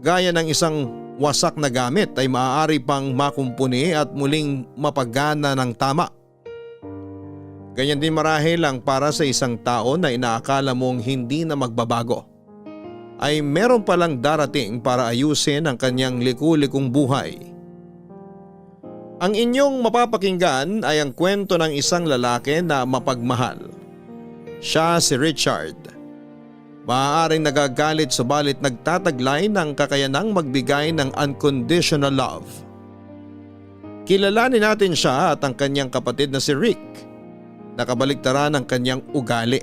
gaya ng isang wasak na gamit ay maaari pang makumpuni at muling mapagana ng tama? Ganyan din marahil ang para sa isang tao na inaakala mong hindi na magbabago, ay meron palang darating para ayusin ang kanyang liku-likong buhay. Ang inyong mapapakinggan ay ang kwento ng isang lalaki na mapagmahal. Siya si Richard. Maaaring nagagalit subalit nagtataglay ng kakayanang magbigay ng unconditional love. Kilalanin natin siya at ang kanyang kapatid na si Rick. Nakabaliktaran ang kanyang ugali.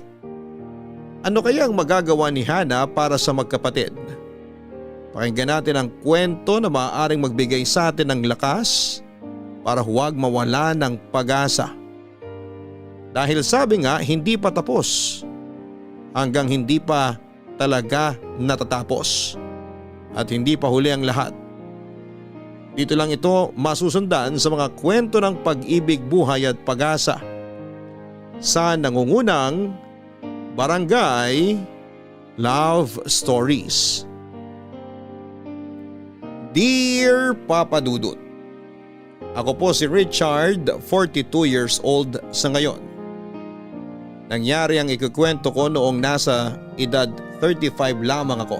Ano kaya ang magagawa ni Hannah para sa magkapatid? Pakinggan natin ang kwento na maaaring magbigay sa atin ng lakas para huwag mawala ng pag-asa. Dahil sabi nga, hindi pa tapos hanggang hindi pa talaga natatapos at hindi pa huli ang lahat. Dito lang ito masusundan sa mga kwento ng pag-ibig, buhay at pag-asa sa nangungunang Barangay Love Stories. Dear Papa Dudut, ako po si Richard, 42 years old sa ngayon. Nangyari ang ikukwento ko noong nasa edad 35 lamang ako.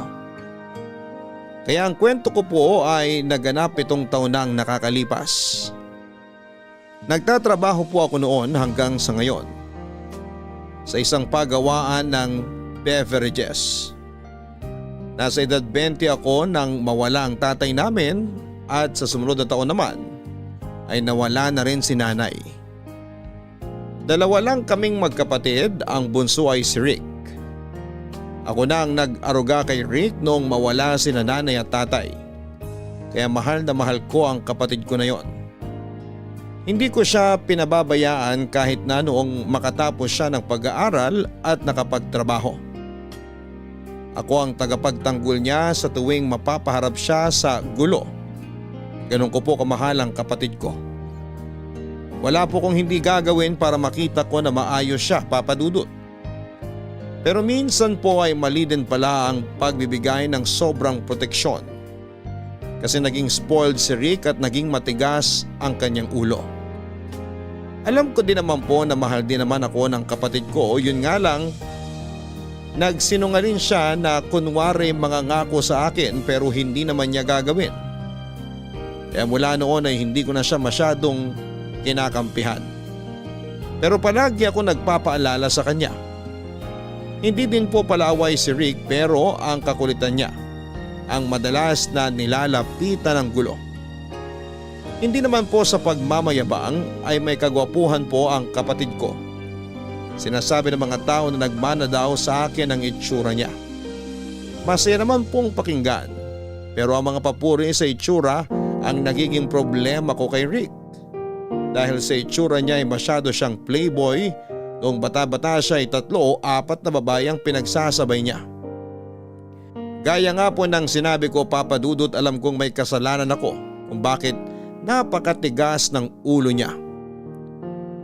Kaya ang kwento ko po ay naganap 7 taon nang nakakalipas. Nagtatrabaho po ako noon hanggang sa ngayon sa isang pagawaan ng beverages. Nasa edad 20 ako nang mawala ang tatay namin at sa sumunod na taon naman ay nawala na rin si nanay. 2 lang kaming magkapatid, ang bunso ay si Rick. Ako na ang nag-aruga kay Rick noong mawala si nanay at tatay. Kaya mahal na mahal ko ang kapatid ko na yon. Hindi ko siya pinababayaan kahit na noong makatapos siya ng pag-aaral at nakapagtrabaho. Ako ang tagapagtanggol niya sa tuwing mapapaharap siya sa gulo. Ganun ko po kamahal ang kapatid ko. Wala po kong hindi gagawin para makita ko na maayos siya, Papa Dudut. Pero minsan po ay mali din pala ang pagbibigay ng sobrang proteksyon. Kasi naging spoiled si Rick at naging matigas ang kanyang ulo. Alam ko din naman po na mahal din naman ako ng kapatid ko, yun nga lang nagsinungaling siya na kunwari mangangako sa akin pero hindi naman niya gagawin. Kaya mula noon ay hindi ko na siya masyadong kinakampihan. Pero palagi ako nagpapaalala sa kanya. Hindi din po palaway si Rick pero ang kakulitan niya ang madalas na nilalapitan ng gulo. Hindi naman po sa pagmamayabang ay may kagwapuhan po ang kapatid ko. Sinasabi ng mga tao na nagmana daw sa akin ang itsura niya. Masaya naman pong pakinggan pero ang mga papuri sa itsura ang nagiging problema ko kay Rick. Dahil sa itsura niya ay masyado siyang playboy, noong bata-bata siya ay 3 o 4 na babae ang pinagsasabay niya. Gaya nga po ng sinabi ko, Papa Dudut, alam kong may kasalanan ako kung bakit napakatigas ng ulo niya.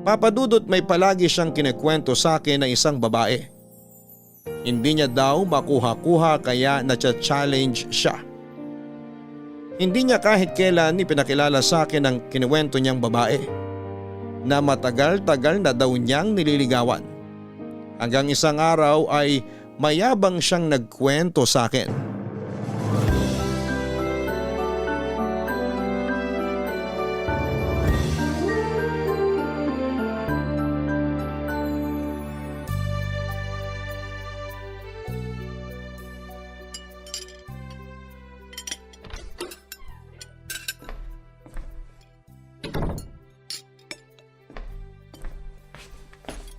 Papa Dudut, may palagi siyang kinikwento sa akin na isang babae. Hindi niya daw makuha-kuha kaya na-challenge siya. Hindi niya kahit kailan ipinakilala sa akin ang kinuwento niyang babae na matagal-tagal na daw niyang nililigawan. Hanggang isang araw ay mayabang siyang nagkwento sa akin.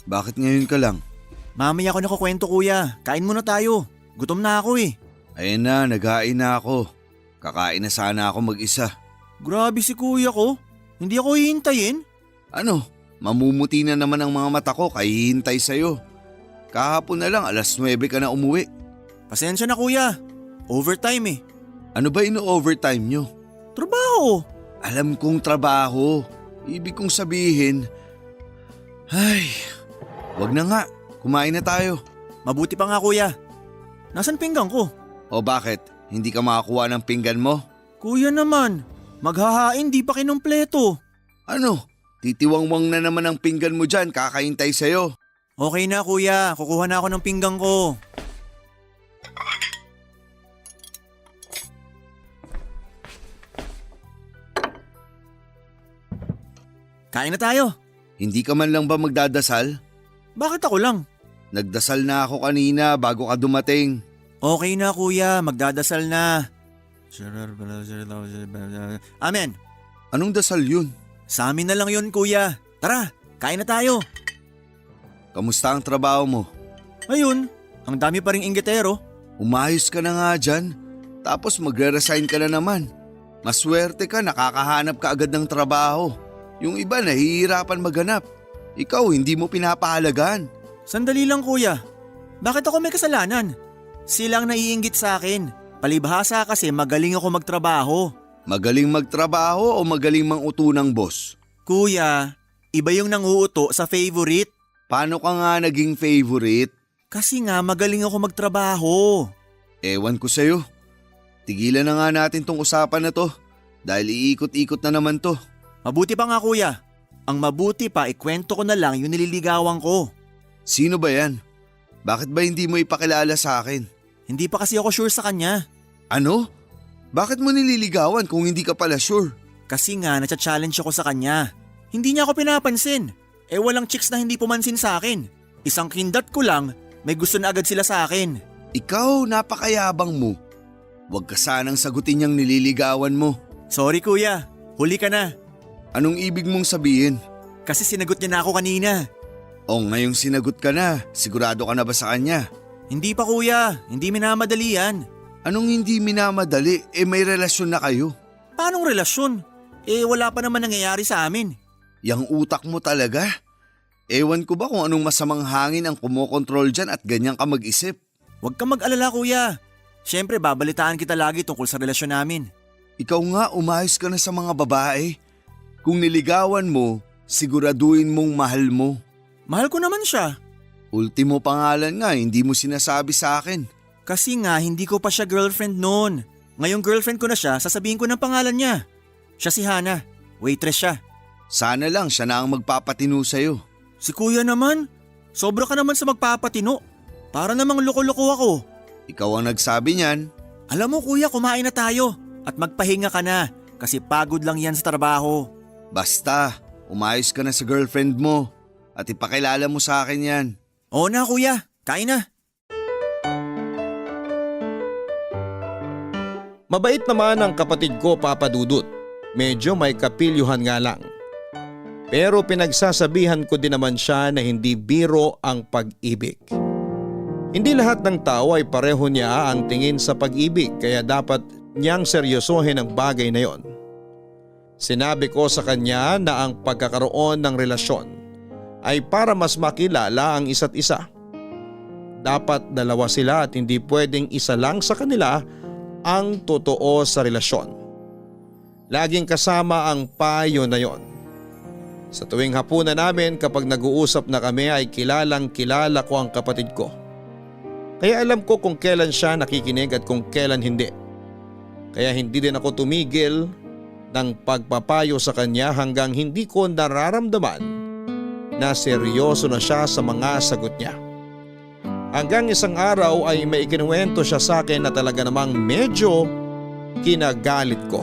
Bakit ngayon ka lang? Mamaya ako nakukwento kuya, kain muna tayo. Gutom na ako eh. Ayun na, naghain na ako. Kakain na sana ako mag-isa. Grabe si kuya ko, hindi ako hihintayin. Ano, mamumuti na naman ang mga mata ko kaya hihintay sa'yo. Kahapon na lang 9:00 ka na umuwi. Pasensya na kuya, overtime eh. Ano ba ino-overtime nyo? Trabaho. Alam kong trabaho. Ibig kong sabihin, wag na nga. Kumain na tayo. Mabuti pa nga kuya. Nasaan pinggan ko? O bakit? Hindi ka makakuha ng pinggan mo? Kuya naman, maghahain di pa kinumpleto. Ano? Titiwangwang na naman ang pinggan mo dyan, kakaintay sa'yo. Okay na kuya, kukuha na ako ng pinggan ko. Kain na tayo. Hindi ka man lang ba magdadasal? Bakit ako lang? Nagdasal na ako kanina bago ka dumating. Okay na kuya, magdadasal na. Amen. Anong dasal yun? Sa amin na lang yun kuya. Tara, kain na tayo. Kamusta ang trabaho mo? Ayun, ang dami pa ring inggitero. Umayos ka na nga dyan. Tapos magre-resign ka na naman. Maswerte ka, nakakahanap ka agad ng trabaho. Yung iba nahihirapan maghanap. Ikaw hindi mo pinapahalagaan. Sandali lang kuya. Bakit ako may kasalanan? Sila ang naiinggit sa akin. Palibhasa kasi magaling ako magtrabaho. Magaling magtrabaho o magaling manguto ng boss? Kuya, iba yung nanguuto sa favorite. Paano ka nga naging favorite? Kasi nga magaling ako magtrabaho. Ewan ko sa'yo. Tigilan na nga natin tong usapan na to. Dahil iikot-ikot na naman to. Mabuti pa nga kuya. Ang mabuti pa ikwento ko na lang yung nililigawan ko. Sino ba yan? Bakit ba hindi mo ipakilala sa akin? Hindi pa kasi ako sure sa kanya. Ano? Bakit mo nililigawan kung hindi ka pala sure? Kasi nga natcha-challenge ako sa kanya. Hindi niya ako pinapansin. Walang chicks na hindi pumansin sa akin. Isang kindat ko lang, may gusto na agad sila sa akin. Ikaw, napakayabang mo. Huwag ka sanang sagutin yung nililigawan mo. Sorry kuya, huli ka na. Anong ibig mong sabihin? Kasi sinagot niya na ako kanina. O ngayong sinagot ka na, sigurado ka na ba sa kanya? Hindi pa kuya, hindi minamadali yan. Anong hindi minamadali? May relasyon na kayo. Paanong relasyon? Wala pa naman nangyayari sa amin. Yang utak mo talaga. Ewan ko ba kung anong masamang hangin ang kumokontrol dyan at ganyan ka mag-isip. Huwag kang mag-alala kuya. Siyempre babalitaan kita lagi tungkol sa relasyon namin. Ikaw nga umayos ka na sa mga babae. Kung niligawan mo, siguraduhin mong mahal mo. Mahal ko naman siya. Ultimo pangalan nga, hindi mo sinasabi sa akin. Kasi nga hindi ko pa siya girlfriend noon. Ngayong girlfriend ko na siya, sasabihin ko ng pangalan niya. Siya si Hana. Waitress siya. Sana lang siya na ang magpapatino sa'yo. Si kuya naman, sobra ka naman sa magpapatino. Para namang loko-loko ako. Ikaw ang nagsabi niyan. Alam mo kuya, kumain na tayo. At magpahinga ka na. Kasi pagod lang yan sa trabaho. Basta, umayos ka na sa girlfriend mo. At ipakilala mo sa akin yan. Oo na kuya, kain na. Mabait naman ang kapatid ko, Papa Dudut. Medyo may kapilyuhan nga lang. Pero pinagsasabihan ko din naman siya na hindi biro ang pag-ibig. Hindi lahat ng tao ay pareho niya ang tingin sa pag-ibig kaya dapat niyang seryosohin ang bagay na yon. Sinabi ko sa kanya na ang pagkakaroon ng relasyon ay para mas makilala ang isa't isa. Dapat dalawa sila at hindi pwedeng isa lang sa kanila ang totoo sa relasyon. Laging kasama ang payo na yon. Sa tuwing hapunan namin kapag nag-uusap na kami ay kilalang kilala ko ang kapatid ko. Kaya alam ko kung kailan siya nakikinig at kung kailan hindi. Kaya hindi din ako tumigil ng pagpapayo sa kanya hanggang hindi ko nararamdaman na seryoso na siya sa mga sagot niya. Hanggang isang araw ay may ikinuwento siya sa akin na talaga namang medyo kinagalit ko.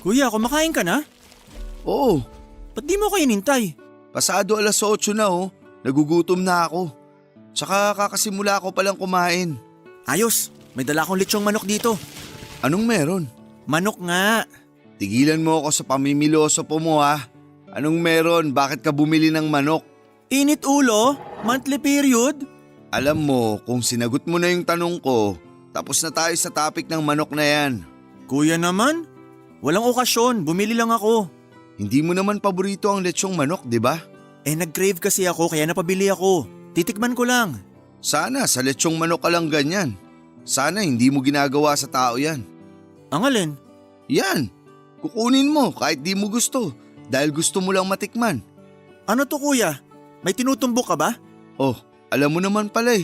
Kuya, kumakain ka na? Oo, Ba't di mo kayo hinintay? pasado 8:00 na oh. Nagugutom na ako. Tsaka kakasimula ko palang kumain. Ayos, may dala akong lechong manok dito. Anong meron? Manok nga. Tigilan mo ako sa pamimiloso po mo ha. Anong meron? Bakit ka bumili ng manok? Init ulo? Monthly period? Alam mo, kung sinagot mo na yung tanong ko, tapos na tayo sa topic ng manok na yan. Kuya naman, walang okasyon, bumili lang ako. Hindi mo naman paborito ang lechong manok, di ba? Nag-crave kasi ako kaya napabili ako. Titikman ko lang. Sana sa lechong manok ka lang ganyan. Sana hindi mo ginagawa sa tao yan. Ang alin? Yan, kukunin mo kahit di mo gusto dahil gusto mo lang matikman. Ano to kuya? May tinutumbok ka ba? Oh, alam mo naman pala eh.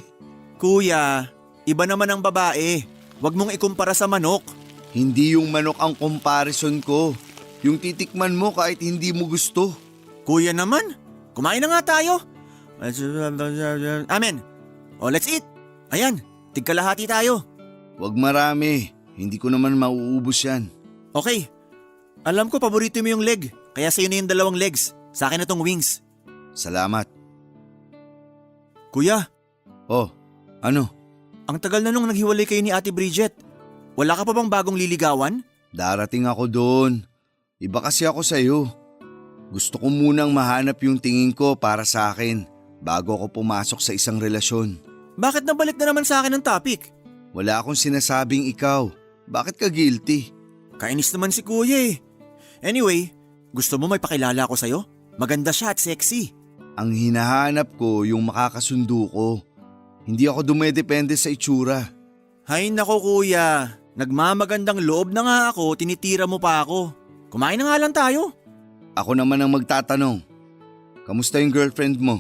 Kuya, iba naman ang babae. Huwag mong ikumpara sa manok. Hindi yung manok ang comparison ko. Yung titikman mo kahit hindi mo gusto. Kuya naman, kumain na nga tayo. Amen. O let's eat. Ayan, tigkalahati tayo. Huwag marami, hindi ko naman mauubos yan. Okay, alam ko paborito mo yung leg. Kaya sa'yo na yung 2 legs. Sa akin na tong wings. Salamat. Kuya, Oh, ano? ang tagal na nung naghiwalay kayo ni Ate Bridget. Wala ka pa bang bagong liligawan? Darating ako doon. Iba kasi ako sa'yo. Gusto ko munang mahanap yung tingin ko para sa akin bago ako pumasok sa isang relasyon. Bakit nabalik na naman sa akin ang topic? Wala akong sinasabing ikaw. Bakit ka guilty? Kainis naman si kuya eh. Anyway, gusto mo may pakilala ako sa'yo? Maganda siya at sexy. Ang hinahanap ko yung makakasundo ko. Hindi ako dumedepende sa itsura. Hay nako kuya, nagmamagandang loob na nga ako, tinitira mo pa ako. Kumain na nga lang tayo. Ako naman ang magtatanong. Kamusta yung girlfriend mo?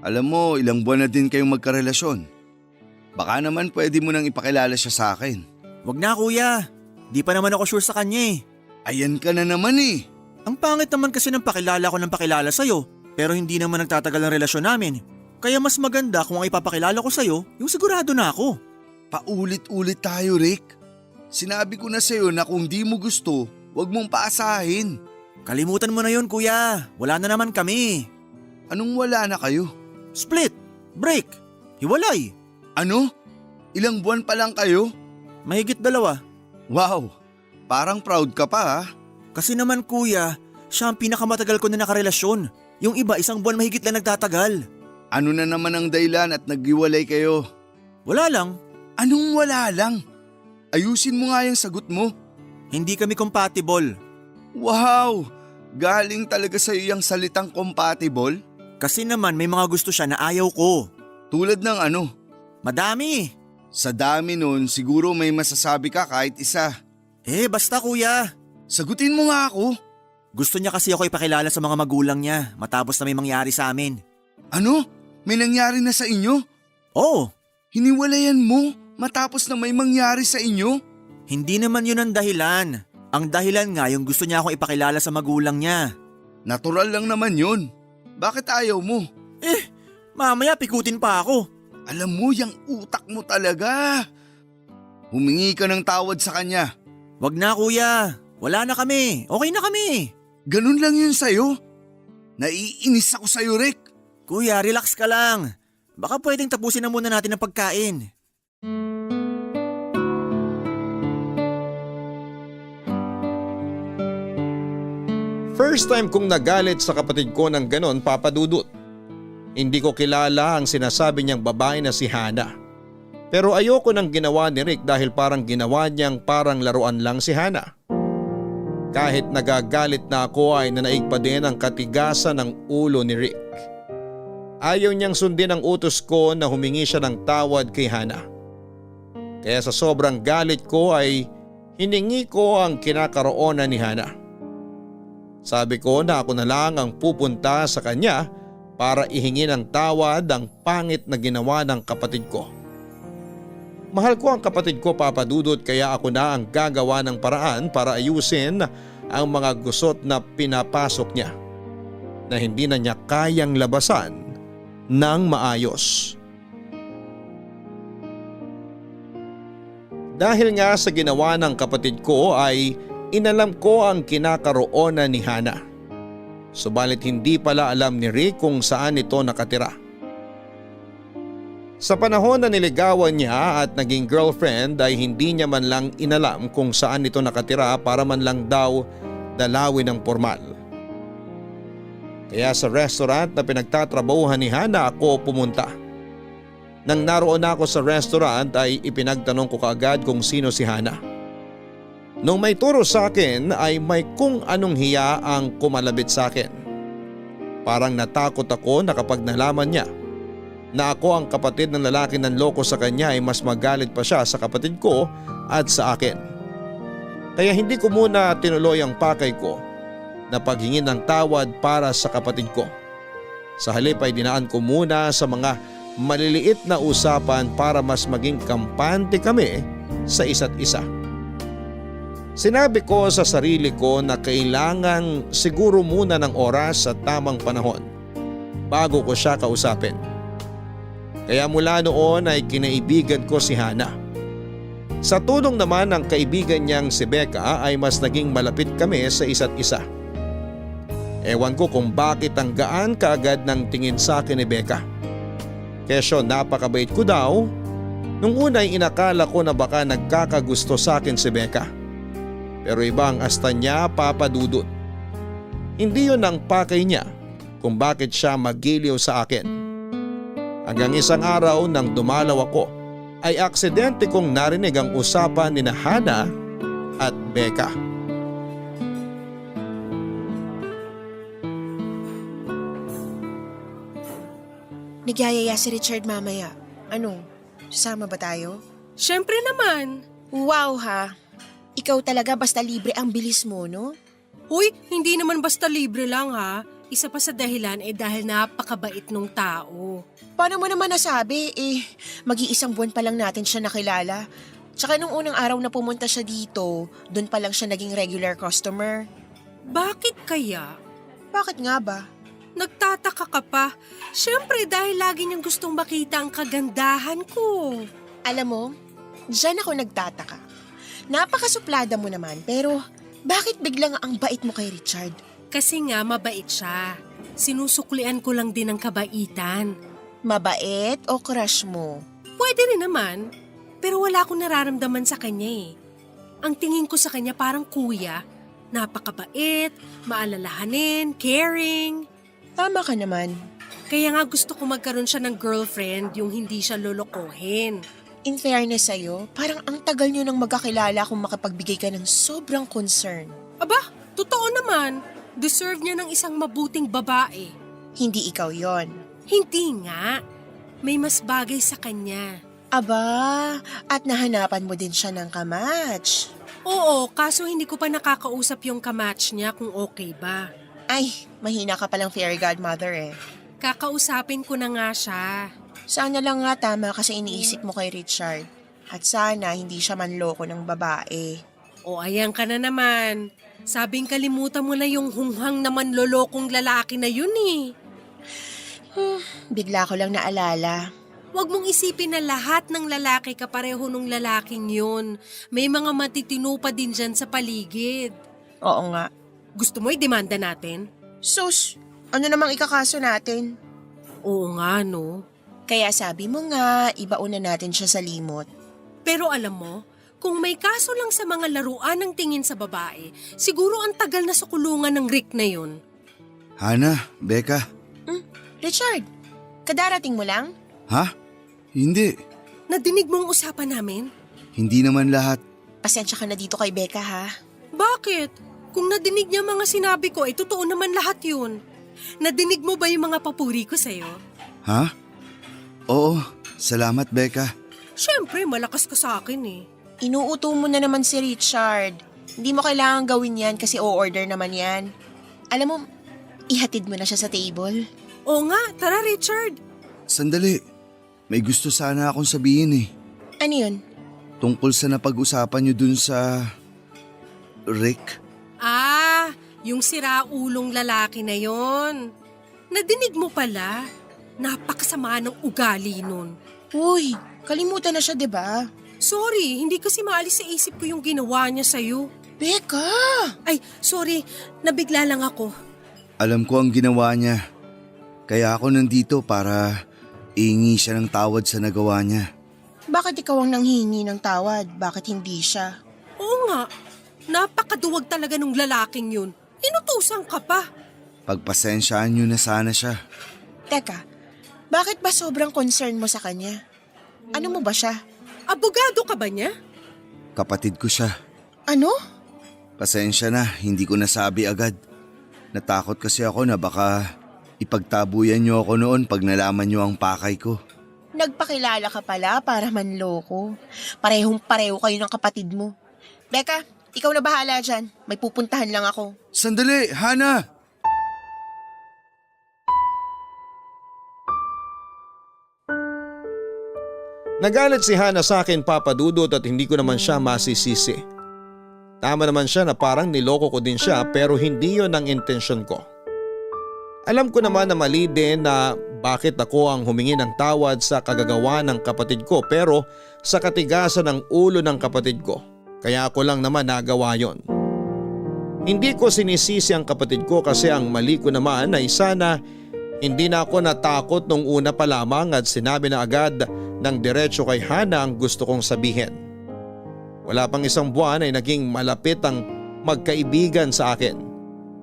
Alam mo, ilang buwan na din kayong magkarelasyon. Baka naman pwede mo nang ipakilala siya sa akin. Wag na kuya, di pa naman ako sure sa kanya eh. Ayan ka na naman eh. Ang pangit naman kasi ng pakilala ko ng pakilala sa'yo, pero hindi naman nagtatagal ang relasyon namin. Kaya mas maganda kung ang ipapakilala ko sa'yo, yung sigurado na ako. Paulit-ulit tayo, Rick. Sinabi ko na sa'yo na kung di mo gusto, wag mong paasahin. Kalimutan mo na yun kuya, wala na naman kami. Anong wala na kayo? Split, break, hiwalay. Ano? Ilang buwan pa lang kayo? Mahigit 2. Wow, parang proud ka pa ha? Kasi naman kuya, siya ang pinakamatagal ko na nakarelasyon. Yung iba 1 buwan mahigit lang nagtatagal. Ano na naman ang dahilan at naghiwalay kayo? Wala lang, Anong wala lang? Ayusin mo nga yung sagot mo. hindi kami compatible. Wow! Galing talaga sa'yo yung salitang compatible? Kasi naman may mga gusto siya na ayaw ko. Tulad ng ano? Madami. Sa dami nun, siguro may masasabi ka kahit isa. Basta kuya. Sagutin mo nga ako. Gusto niya kasi ako ipakilala sa mga magulang niya matapos na may mangyari sa amin. Ano? May nangyari na sa inyo? Oo, Hiniwalayan mo matapos na may mangyari sa inyo? hindi naman yun ang dahilan. Ang dahilan nga yung gusto niya akong ipakilala sa magulang niya. Natural lang naman yun. Bakit ayaw mo? Mamaya pikutin pa ako. Alam mo, yung utak mo talaga. Humingi ka ng tawad sa kanya. Wag na kuya, wala na kami. Okay na kami. Ganun lang yun sa'yo. Naiinis ako sa'yo, Rick. Kuya, relax ka lang. Baka pwedeng tapusin na muna natin ang pagkain. First time kong nagalit sa kapatid ko ng ganon, Papa Dudut. Hindi ko kilala ang sinasabi niyang babae na si Hana. Pero ayoko nang ginawa ni Rick dahil parang ginawa niyang parang laruan lang si Hana. Kahit nagagalit na ako ay nanaig pa din ang katigasan ng ulo ni Rick. Ayaw niyang sundin ang utos ko na humingi siya ng tawad kay Hana. Kaya sa sobrang galit ko ay hiningi ko ang kinakaroonan ni Hana. Sabi ko na ako na lang ang pupunta sa kanya para ihingi ng tawad ang pangit na ginawa ng kapatid ko. Mahal ko ang kapatid ko, Papa Dudut, kaya ako na ang gagawa ng paraan para ayusin ang mga gusot na pinapasok niya na hindi na niya kayang labasan ng maayos. Dahil nga sa ginawa ng kapatid ko ay inalam ko ang kinakaroonan ni Hana. Subalit hindi pala alam ni Rick kung saan ito nakatira. Sa panahon na niligawan niya at naging girlfriend ay hindi niya man lang inalam kung saan ito nakatira para man lang daw dalawin ng formal. Kaya sa restaurant na pinagtatrabahuhan ni Hana ako pumunta. Nang naroon ako sa restaurant ay ipinagtanong ko kaagad kung sino si Hana. Nung may turo sa akin ay may kung anong hiya ang kumalabit sa akin. Parang natakot ako na kapag nalaman niya na ako ang kapatid ng lalaki ng loko sa kanya ay mas magalit pa siya sa kapatid ko at sa akin. Kaya hindi ko muna tinuloy ang pakay ko na paghingin ng tawad para sa kapatid ko. Sa halip ay dinaan ko muna sa mga maliliit na usapan para mas maging kampante kami sa isa't isa. Sinabi ko sa sarili ko na kailangan siguro muna ng oras sa tamang panahon bago ko siya kausapin. Kaya mula noon ay kinaibigan ko si Hana. Sa tulong naman ng kaibigan niyang si Becca ay mas naging malapit kami sa isa't isa. Ewan ko kung bakit ang gaan kaagad ng tingin sa akin ni Becca. Kesyo napakabait ko daw. Nung una ay inakala ko na baka nagkakagusto sa akin si Becca. Pero iba ang asta niya, Papa Dudut. Hindi yun ang pakay niya kung bakit siya magiliw sa akin. Hanggang isang araw nang dumalaw ako ay aksidente kong narinig ang usapan ni Hana at Becca. Nagyayaya si Richard mamaya. Ano? Sasama ba tayo? Siyempre naman. Wow ha! Ikaw talaga basta libre ang bilis mo, no? Uy, hindi naman basta libre lang ha. Isa pa sa dahilan dahil napakabait nung tao. Paano mo naman nasabi? Mag-iisang buwan pa lang natin siya nakilala. Tsaka nung unang araw na pumunta siya dito, doon pa lang siya naging regular customer. Bakit kaya? Bakit nga ba? Nagtataka ka pa. Siyempre dahil lagi niyang gustong makita ang kagandahan ko. Alam mo, dyan ako nagtataka. Napakasuplada mo naman, pero bakit biglang ang bait mo kay Richard? Kasi nga mabait siya. Sinusuklian ko lang din ang kabaitan. Mabait o crush mo? Pwede rin naman, pero wala akong nararamdaman sa kanya eh. Ang tingin ko sa kanya parang kuya, napakabait, maalalahanin, caring. Tama ka naman. Kaya nga gusto ko magkaroon siya ng girlfriend yung hindi siya lolokohin. In fairness sa'yo, parang ang tagal nyo nang magkakilala kung makapagbigay ka ng sobrang concern. Aba, totoo naman. Deserve niya ng isang mabuting babae. Hindi ikaw yon. Hindi nga. May mas bagay sa kanya. Aba, at nahanapan mo din siya ng kamatch. Oo, kaso hindi ko pa nakakausap yung kamatch niya kung okay ba. Ay, mahina ka palang fairy godmother eh. Kakausapin ko na nga siya. Sana lang nga tama kasi iniisip mo kay Richard. At sana hindi siya manloko ng babae. O ayan ka na naman. Sabing kalimutan mo na yung hunghang na manlolokong lalaki na yun eh. Bigla ko lang naalala. Huwag mong isipin na lahat ng lalaki kapareho nung lalaking yun. May mga matitino pa din dyan sa paligid. Oo nga. Gusto mo i-demanda natin? Sus, ano namang ikakaso natin? Oo nga no. Kaya sabi mo nga, ibauna natin siya sa limot. Pero alam mo, kung may kaso lang sa mga laruan ng tingin sa babae, siguro ang tagal na sa kulungan ng Rick na yun. Hana, Becca. Richard, kadarating mo lang? Ha? Hindi. Nadinig mo ang usapan namin? Hindi naman lahat. Pasensya ka na dito kay Becca ha. Bakit? Kung nadinig niya mga sinabi ko, totoo naman lahat yun. Nadinig mo ba yung mga papuri ko sa'yo? Ha? Oo, salamat Becca. Siyempre, malakas ka sa akin eh. Inuuto mo na naman si Richard. Hindi mo kailangan gawin yan kasi o-order naman yan. Alam mo, ihatid mo na siya sa table. Oo nga, tara Richard. Sandali, may gusto sana akong sabihin eh. Ano yun? Tungkol sa napag-usapan niyo dun sa... Rick. Ah, yung siraulong lalaki na yon. Nadinig mo pala? Napakasama ng ugali nun. Uy, kalimutan na siya 'di ba? Sorry, hindi kasi maalis sa isip ko yung ginawa niya sa'yo. Becca! Ay, sorry, nabigla lang ako. Alam ko ang ginawa niya. Kaya ako nandito para iingi siya ng tawad sa nagawa niya. Bakit ikaw ang nanghihingi ng tawad? Bakit hindi siya? Oo nga, napakaduwag talaga nung lalaking yun. Inutusan ka pa. Pagpasensyaan niyo na sana siya. Teka, bakit ba sobrang concern mo sa kanya? Ano mo ba siya? Abogado ka ba niya? Kapatid ko siya. Ano? Pasensya na, hindi ko nasabi agad. Natakot kasi ako na baka ipagtabuyan niyo ako noon pag nalaman niyo ang pakay ko. Nagpakilala ka pala para manloko. Parehong-pareho kayo ng kapatid mo. Becca, ikaw na bahala dyan. May pupuntahan lang ako. Sandali, Hana! Nagalit si Hana sa akin, Papa Dudut, at hindi ko naman siya masisisi. Tama naman siya na parang niloko ko din siya pero hindi yon ang intensyon ko. Alam ko naman na mali din na bakit ako ang humingi ng tawad sa kagagawa ng kapatid ko pero sa katigasan ng ulo ng kapatid ko. Kaya ako lang naman nagawa yon. Hindi ko sinisisi ang kapatid ko kasi ang mali ko naman ay sana hindi na ako natakot nung una pa lamang at sinabi na agad ng diretso kay Hana ang gusto kong sabihin. Wala pang isang buwan ay naging malapit ang magkaibigan sa akin.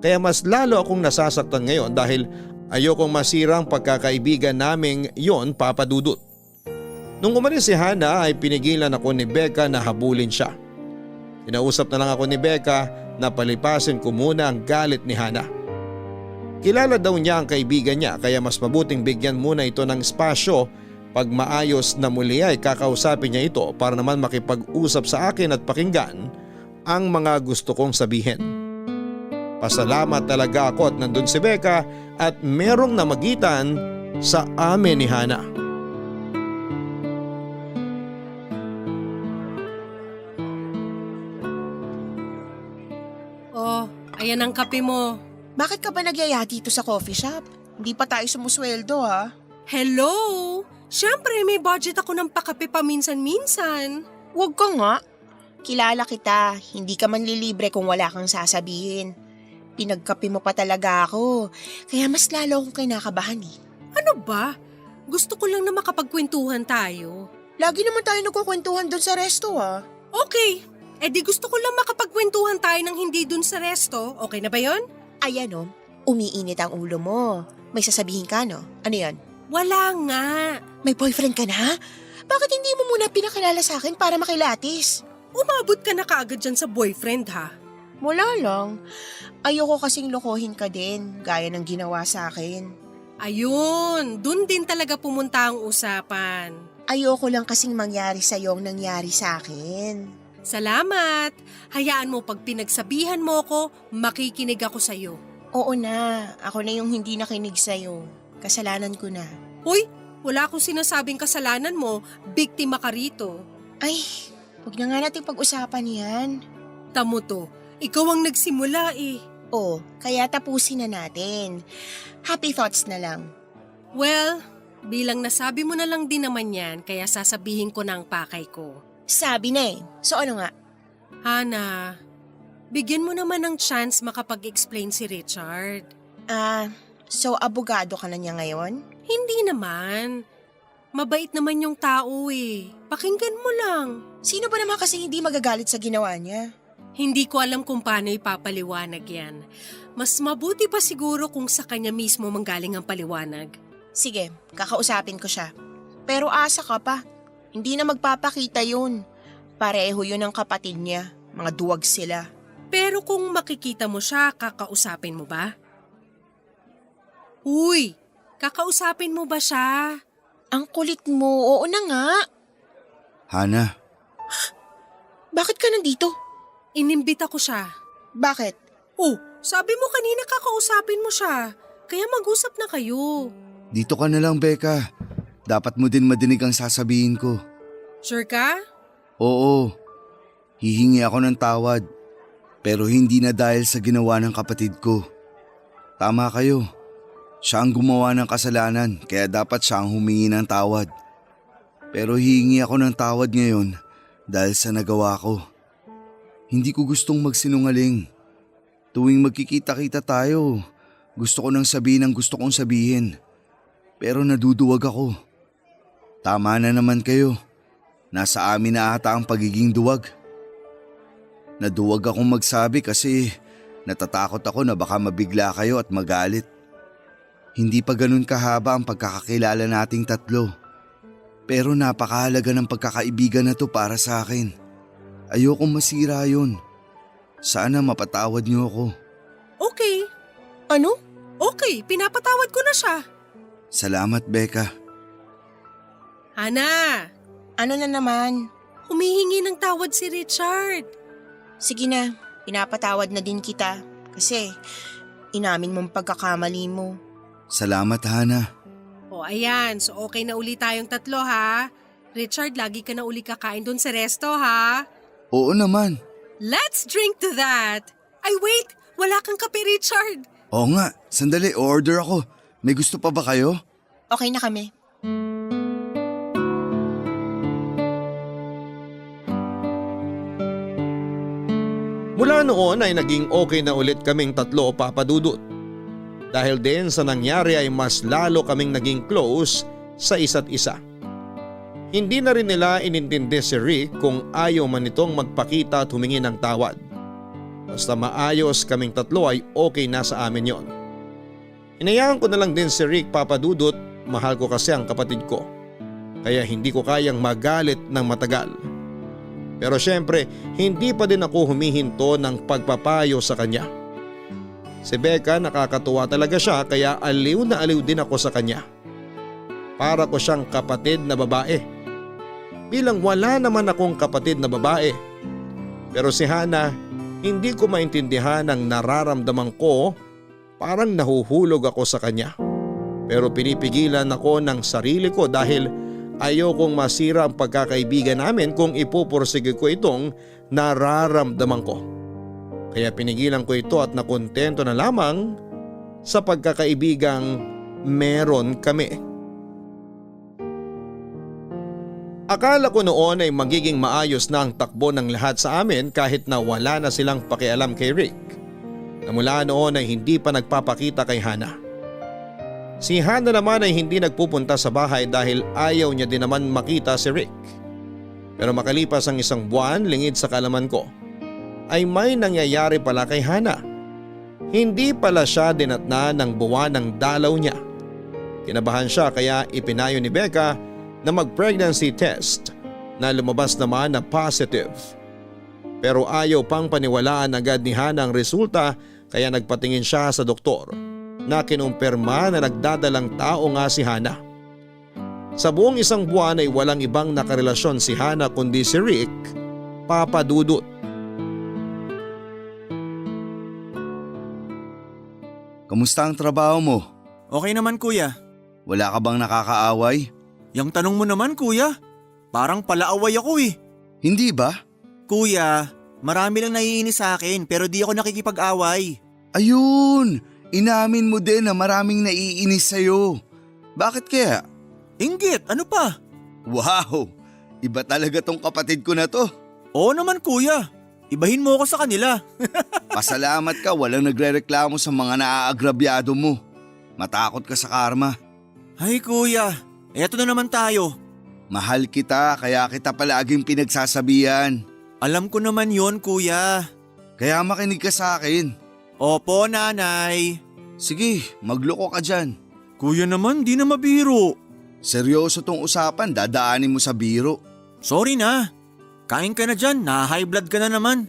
Kaya mas lalo akong nasasaktan ngayon dahil ayokong masirang pagkakaibigan naming yon, Papa Dudut. Nung umalis si Hana ay pinigilan ako ni Becca na habulin siya. Kinausap na lang ako ni Becca na palipasin ko muna ang galit ni Hana. Kilala daw niya ang kaibigan niya kaya mas mabuting bigyan muna ito ng espasyo. Pag maayos na muli ay kakausapin niya ito para naman makipag-usap sa akin at pakinggan ang mga gusto kong sabihin. Pasalamat talaga ako at nandun si Becca at merong namagitan sa amin ni Hana. Oh, ayan ang kape mo. Bakit ka ba nagyaya dito sa coffee shop? Hindi pa tayo sumusweldo ha? Hello! Siyempre may budget ako ng pakape paminsan-minsan. Huwag ka nga. Kilala kita, hindi ka man lilibre kung wala kang sasabihin. Pinagkape mo pa talaga ako, kaya mas lalo akong kinakabahan eh. Ano ba? Gusto ko lang na makapagkwentuhan tayo. Lagi naman tayo nagkukwentuhan doon sa resto ah. Okay, edi gusto ko lang makapagkwentuhan tayo ng hindi dun sa resto. Okay na ba yon? Ayan oh, umiinit ang ulo mo. May sasabihin ka, no? Ano yan? Wala nga. May boyfriend ka na? Bakit hindi mo muna pinakilala sa akin para makilatis? Umabot ka na kaagad dyan sa boyfriend ha. Wala lang. Ayoko kasing lokohin ka din, gaya ng ginawa sa akin. Ayun, dun din talaga pumunta ang usapan. Ayoko lang kasing mangyari sa'yo ang nangyari sa akin. Salamat. Hayaan mo pag pinagsabihan mo ko, makikinig ako sa'yo. Oo na, ako na yung hindi nakinig sa'yo. Kasalanan ko na. Hoy, wala akong sinasabing kasalanan mo, biktima ka rito. Ay, huwag na nga natin pag-usapan yan. Tamo to, ikaw ang nagsimula eh. Oh, kaya tapusin na natin. Happy thoughts na lang. Well, bilang nasabi mo na lang din naman yan, kaya sasabihin ko na ang pakay ko. Sabi na eh. So ano nga? Hana, bigyan mo naman ng chance makapag-explain si Richard. So abogado ka na niya ngayon? Hindi naman. Mabait naman yung tao eh. Pakinggan mo lang. Sino ba naman kasi hindi magagalit sa ginawa niya? Hindi ko alam kung paano ipapaliwanag yan. Mas mabuti pa siguro kung sa kanya mismo manggaling ang paliwanag. Sige, kakausapin ko siya. Pero asa ka pa. Hindi na magpapakita yun. Pareho yun ang kapatid niya. Mga duwag sila. Pero kung makikita mo siya, kakausapin mo ba? Uy, kakausapin mo ba siya? Ang kulit mo. Oo na nga. Hana, Bakit ka nandito? Inimbita ko siya. Bakit? Oh, sabi mo kanina kakausapin mo siya. Kaya mag-usap na kayo. dito ka na lang, Becca. Dapat mo din madinig ang sasabihin ko. Sure ka? Oo, hihingi ako ng tawad. Pero hindi na dahil sa ginawa ng kapatid ko. Tama kayo. Siya ang gumawa ng kasalanan, kaya dapat siya ang humingi ng tawad. Pero hihingi ako ng tawad ngayon dahil sa nagawa ko. Hindi ko gustong magsinungaling. Tuwing magkikita-kita tayo, gusto ko nang sabihin ang gusto kong sabihin. Pero naduduwag ako. Tama na naman kayo. Nasa amin na ata ang pagiging duwag. Naduwag akong magsabi kasi natatakot ako na baka mabigla kayo at magalit. Hindi pa ganun kahaba ang pagkakakilala nating tatlo. Pero napakahalaga ng pagkakaibigan na to para sa akin. Ayokong masira yun. Sana mapatawad niyo ako. Okay. Ano? Okay, pinapatawad ko na siya. Salamat, Becca. Hana, Ano na naman? humihingi ng tawad si Richard. Sige na, pinapatawad na din kita. Kasi inamin mong pagkakamali mo. Salamat, Hana. O ayan, so okay na uli tayong tatlo ha. Richard, lagi ka na uli kakain dun sa resto ha. Oo naman. Let's drink to that. Ay wait, wala kang kape Richard. Oo nga, sandali, order ako. May gusto pa ba kayo? Okay na kami. Mula noon ay naging okay na ulit kaming tatlo, Papa Dudut. Dahil din sa nangyari ay mas lalo kaming naging close sa isa't isa. Hindi na rin nila inintindi si Rick kung ayaw man nitong magpakita at humingi ng tawad. Basta maayos kaming tatlo ay okay na sa amin yon. Hinayaan ko na lang din si Rick, Papa Dudut, mahal ko kasi ang kapatid ko. Kaya hindi ko kayang magalit ng matagal. Pero syempre, hindi pa din ako humihinto ng pagpapayo sa kanya. Si Becca, nakakatuwa talaga siya kaya aliw na aliw din ako sa kanya. Para ko siyang kapatid na babae. Bilang wala naman akong kapatid na babae. Pero si Hana, hindi ko maintindihan ang nararamdaman ko, parang nahuhulog ako sa kanya. Pero pinipigilan ako ng sarili ko dahil ayokong masira ang pagkakaibigan namin kung ipupursige ko itong nararamdaman ko. Kaya pinigilan ko ito at nakontento na lamang sa pagkakaibigang meron kami. Akala ko noon ay magiging maayos na ang takbo ng lahat sa amin kahit na wala na silang pakialam kay Rick. Na mula noon ay hindi pa nagpapakita kay Hana. Si Hana naman ay hindi nagpupunta sa bahay dahil ayaw niya din naman makita si Rick. Pero makalipas ang isang buwan lingid sa kalaman ko, ay may nangyayari pala kay Hana. Hindi pala siya dinatna ng buwan ng dalaw niya. Kinabahan siya kaya ipinayo ni Becca na mag-pregnancy test na lumabas naman na positive. Pero ayaw pang paniwalaan agad ni Hana ang resulta kaya nagpatingin siya sa doktor na kinumpirma na nagdadalang tao nga si Hana. Sa buong isang buwan ay walang ibang nakarelasyon si Hana kundi si Rick, Papa Dudut. Kamusta ang trabaho mo? Okay naman kuya. Wala ka bang nakakaaway? Yung tanong mo naman kuya, parang palaaway ako eh. Hindi ba? Kuya, marami lang naiinis sa akin pero di ako nakikipag-away. Ayun! Inamin mo din na maraming naiinis sa'yo. Bakit kaya? Inggit, ano pa? Wow! Iba talaga tong kapatid ko na to. Oo naman kuya, ibahin mo ako sa kanila. Pasalamat ka walang nagrereklamo sa mga naaagrabyado mo. Matakot ka sa karma. Ay kuya, eto na naman tayo. Mahal kita kaya kita palaging pinagsasabihan. Alam ko naman yon kuya. Kaya makinig ka sa akin. Opo nanay. Sige, magloko ka dyan. Kuya naman, di na mabiro. Seryoso tong usapan, dadaanin mo sa biro. Sorry na. Kain ka na dyan, na-high blood ka na naman.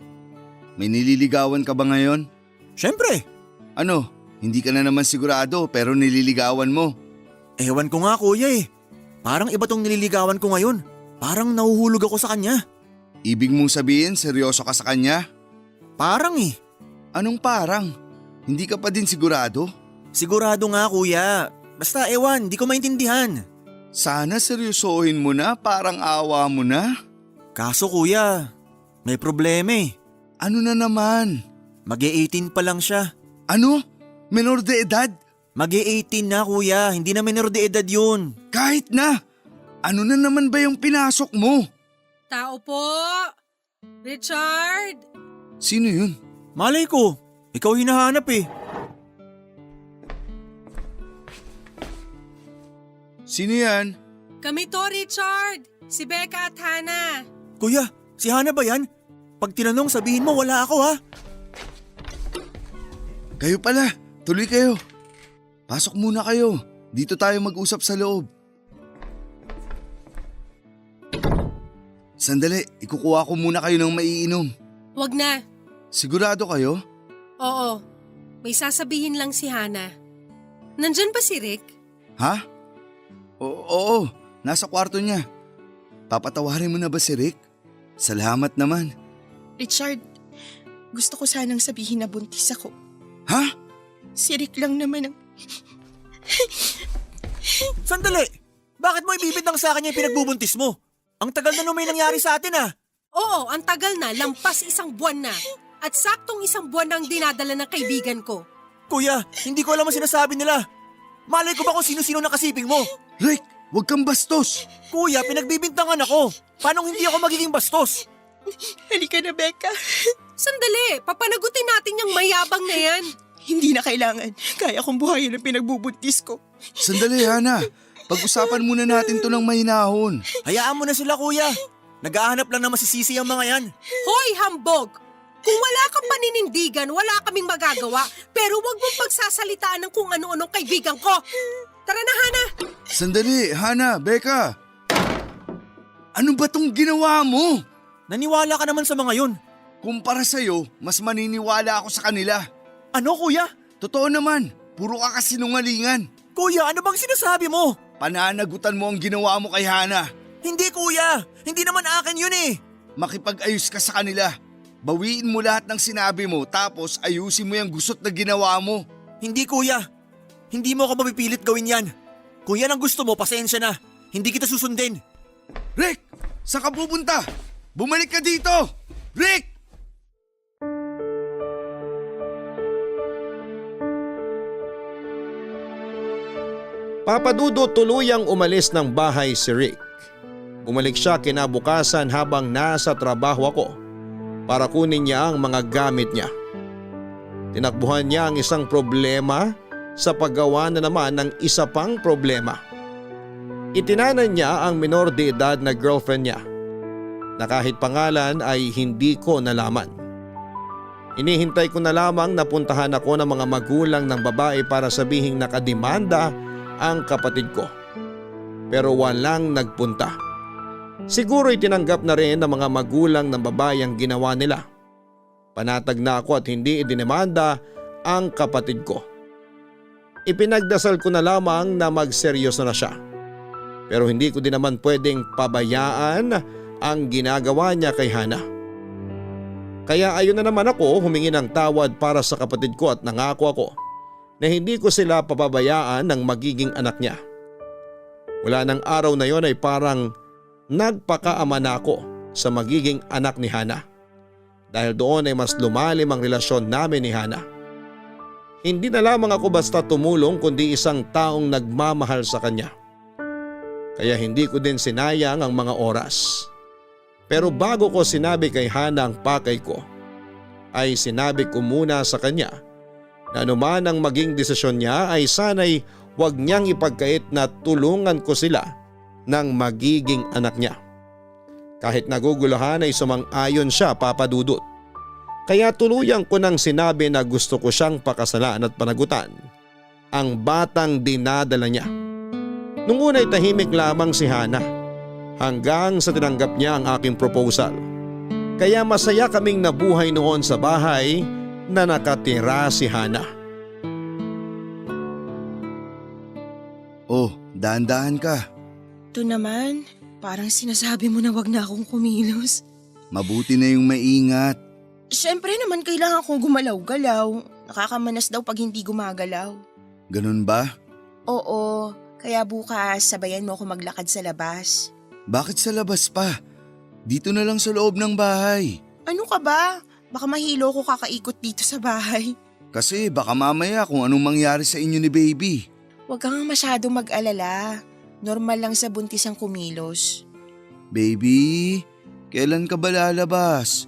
May nililigawan ka ba ngayon? Syempre. Ano, hindi ka na naman sigurado pero nililigawan mo. Ewan ko nga kuya eh. Parang iba tong nililigawan ko ngayon. Parang nahuhulog ako sa kanya. Ibig mong sabihin seryoso ka sa kanya? Parang eh. Anong parang? Hindi ka pa din sigurado? Sigurado nga kuya. Basta ewan, di ko maintindihan. Sana seryosohin mo na, parang awa mo na. Kaso kuya, may problema eh. Ano na naman? Mag-18 pa lang siya. Ano? Menor de edad? Mag-18 na kuya, hindi na menor de edad yun. Kahit na! Ano na naman ba yung pinasok mo? Tao po! Richard! Sino yun? Malay ko, ikaw hinahanap eh. Sino yan? Kami to, Richard! Si Becca at Hana. Kuya, si Hana ba yan? Pag tinanong sabihin mo wala ako ha. Kayo pala, tuloy kayo. Pasok muna kayo, dito tayo mag-usap sa loob. Sandali, ikukuha ko muna kayo ng maiinom. Wag na. Sigurado kayo? Oo. May sasabihin lang si Hana. Nandyan ba si Rick? Ha? Oo, nasa kwarto niya. Papatawarin mo na ba si Rick? Salamat naman. Richard, gusto ko sanang sabihin na buntis ako. Ha? Si Rick lang naman ang... Sandali! Bakit mo ibibintang sa akin yung pinagbubuntis mo? Ang tagal na nung may nangyari sa atin ah. Oo, ang tagal na. Lampas 1 buwan na. At saktong 1 buwan na ang dinadala ng kaibigan ko. Kuya, hindi ko alam ang sinasabi nila. Malay ko ba kung sino-sino nakasiping mo? Rick, huwag kang bastos! Kuya, pinagbibintangan ako. Paano hindi ako magiging bastos? Halika na, Becca. Sandali, papanagutin natin yung mayabang na yan. Hindi na kailangan. Kaya kong buhayin ang pinagbubuntis ko. Sandali, Hana. Pag-usapan muna natin to ng mahinahon. Hayaan mo na sila kuya. Naghahanap lang na masisisi ang mga yan. Hoy, hambog! Kung wala kang paninindigan, wala kaming magagawa. Pero wag mong pagsasalitaan ng kung ano-anong kaibigan ko. Tara na, Hana! Sandali, Hana, Becca. Ano ba tong ginawa mo? Naniwala ka naman sa mga yun. Kumpara sa'yo, mas maniniwala ako sa kanila. Ano kuya? Totoo naman, puro ka kasinungalingan. Kuya, ano bang sinasabi mo? Pananagutan mo ang ginawa mo kay Hana. Hindi kuya, hindi naman akin yun eh. Makipag-ayos ka sa kanila. Bawiin mo lahat ng sinabi mo tapos ayusin mo yung gusot na ginawa mo. Hindi kuya, hindi mo ako mapipilit gawin yan. Kung yan ang gusto mo, pasensya na. Hindi kita susundin. Rick, saan ka pupunta? Bumalik ka dito! Rick! Papadudo tuluyang umalis ng bahay si Rick. Bumalik siya kinabukasan habang nasa trabaho ako para kunin niya ang mga gamit niya. Tinakbuhan niya ang isang problema sa paggawa na naman ng isa pang problema. Itinanan niya ang minor de edad na girlfriend niya na kahit pangalan ay hindi ko nalaman. Inihintay ko na lamang na puntahan ako ng mga magulang ng babae para sabihing nakademanda ang kapatid ko. Pero walang nagpunta. Siguro itinanggap na rin ng mga magulang ng babae ang ginawa nila. Panatag na ako at hindi idinemanda ang kapatid ko. Ipinagdasal ko na lamang na magseryoso na siya. Pero hindi ko din naman pwedeng pabayaan ang ginagawa niya kay Hana. Kaya ayun na naman ako humingi ng tawad para sa kapatid ko at nangako ako na hindi ko sila papabayaan ng magiging anak niya. Mula ng araw na yon ay parang nagpakaama na ako sa magiging anak ni Hana. Dahil doon ay mas lumalim ang relasyon namin ni Hana. Hindi na lamang ako basta tumulong kundi isang taong nagmamahal sa kanya. Kaya hindi ko din sinayang ang mga oras. Pero bago ko sinabi kay Hana ang pakay ko, ay sinabi ko muna sa kanya na anuman ang maging desisyon niya ay sana'y huwag niyang ipagkait na tulungan ko sila ng magiging anak niya. Kahit naguguluhan ay sumang-ayon siya, Papa Dudut. Kaya tuluyang ko nang sinabi na gusto ko siyang pakasalan at panagutan ang batang dinadala niya. Nung una ay tahimik lamang si Hana hanggang sa tinanggap niya ang aking proposal. Kaya masaya kaming nabuhay noon sa bahay na nakatira si Hana. Oh, dahan-dahan ka. Ito naman, parang sinasabi mo na wag na akong kumilos. Mabuti na yung maingat. Siyempre naman kailangan kong gumalaw-galaw. Nakakamanas daw pag hindi gumagalaw. Ganun ba? Oo, kaya bukas sabayan mo ako maglakad sa labas. Bakit sa labas pa? Dito na lang sa loob ng bahay. Ano ka ba? Baka mahilo ko kakaikot dito sa bahay. Kasi baka mamaya kung anong mangyari sa inyo ni baby. Huwag kang masyadong mag-alala. Normal lang sa buntis ang kumilos. Baby, kailan ka ba lalabas?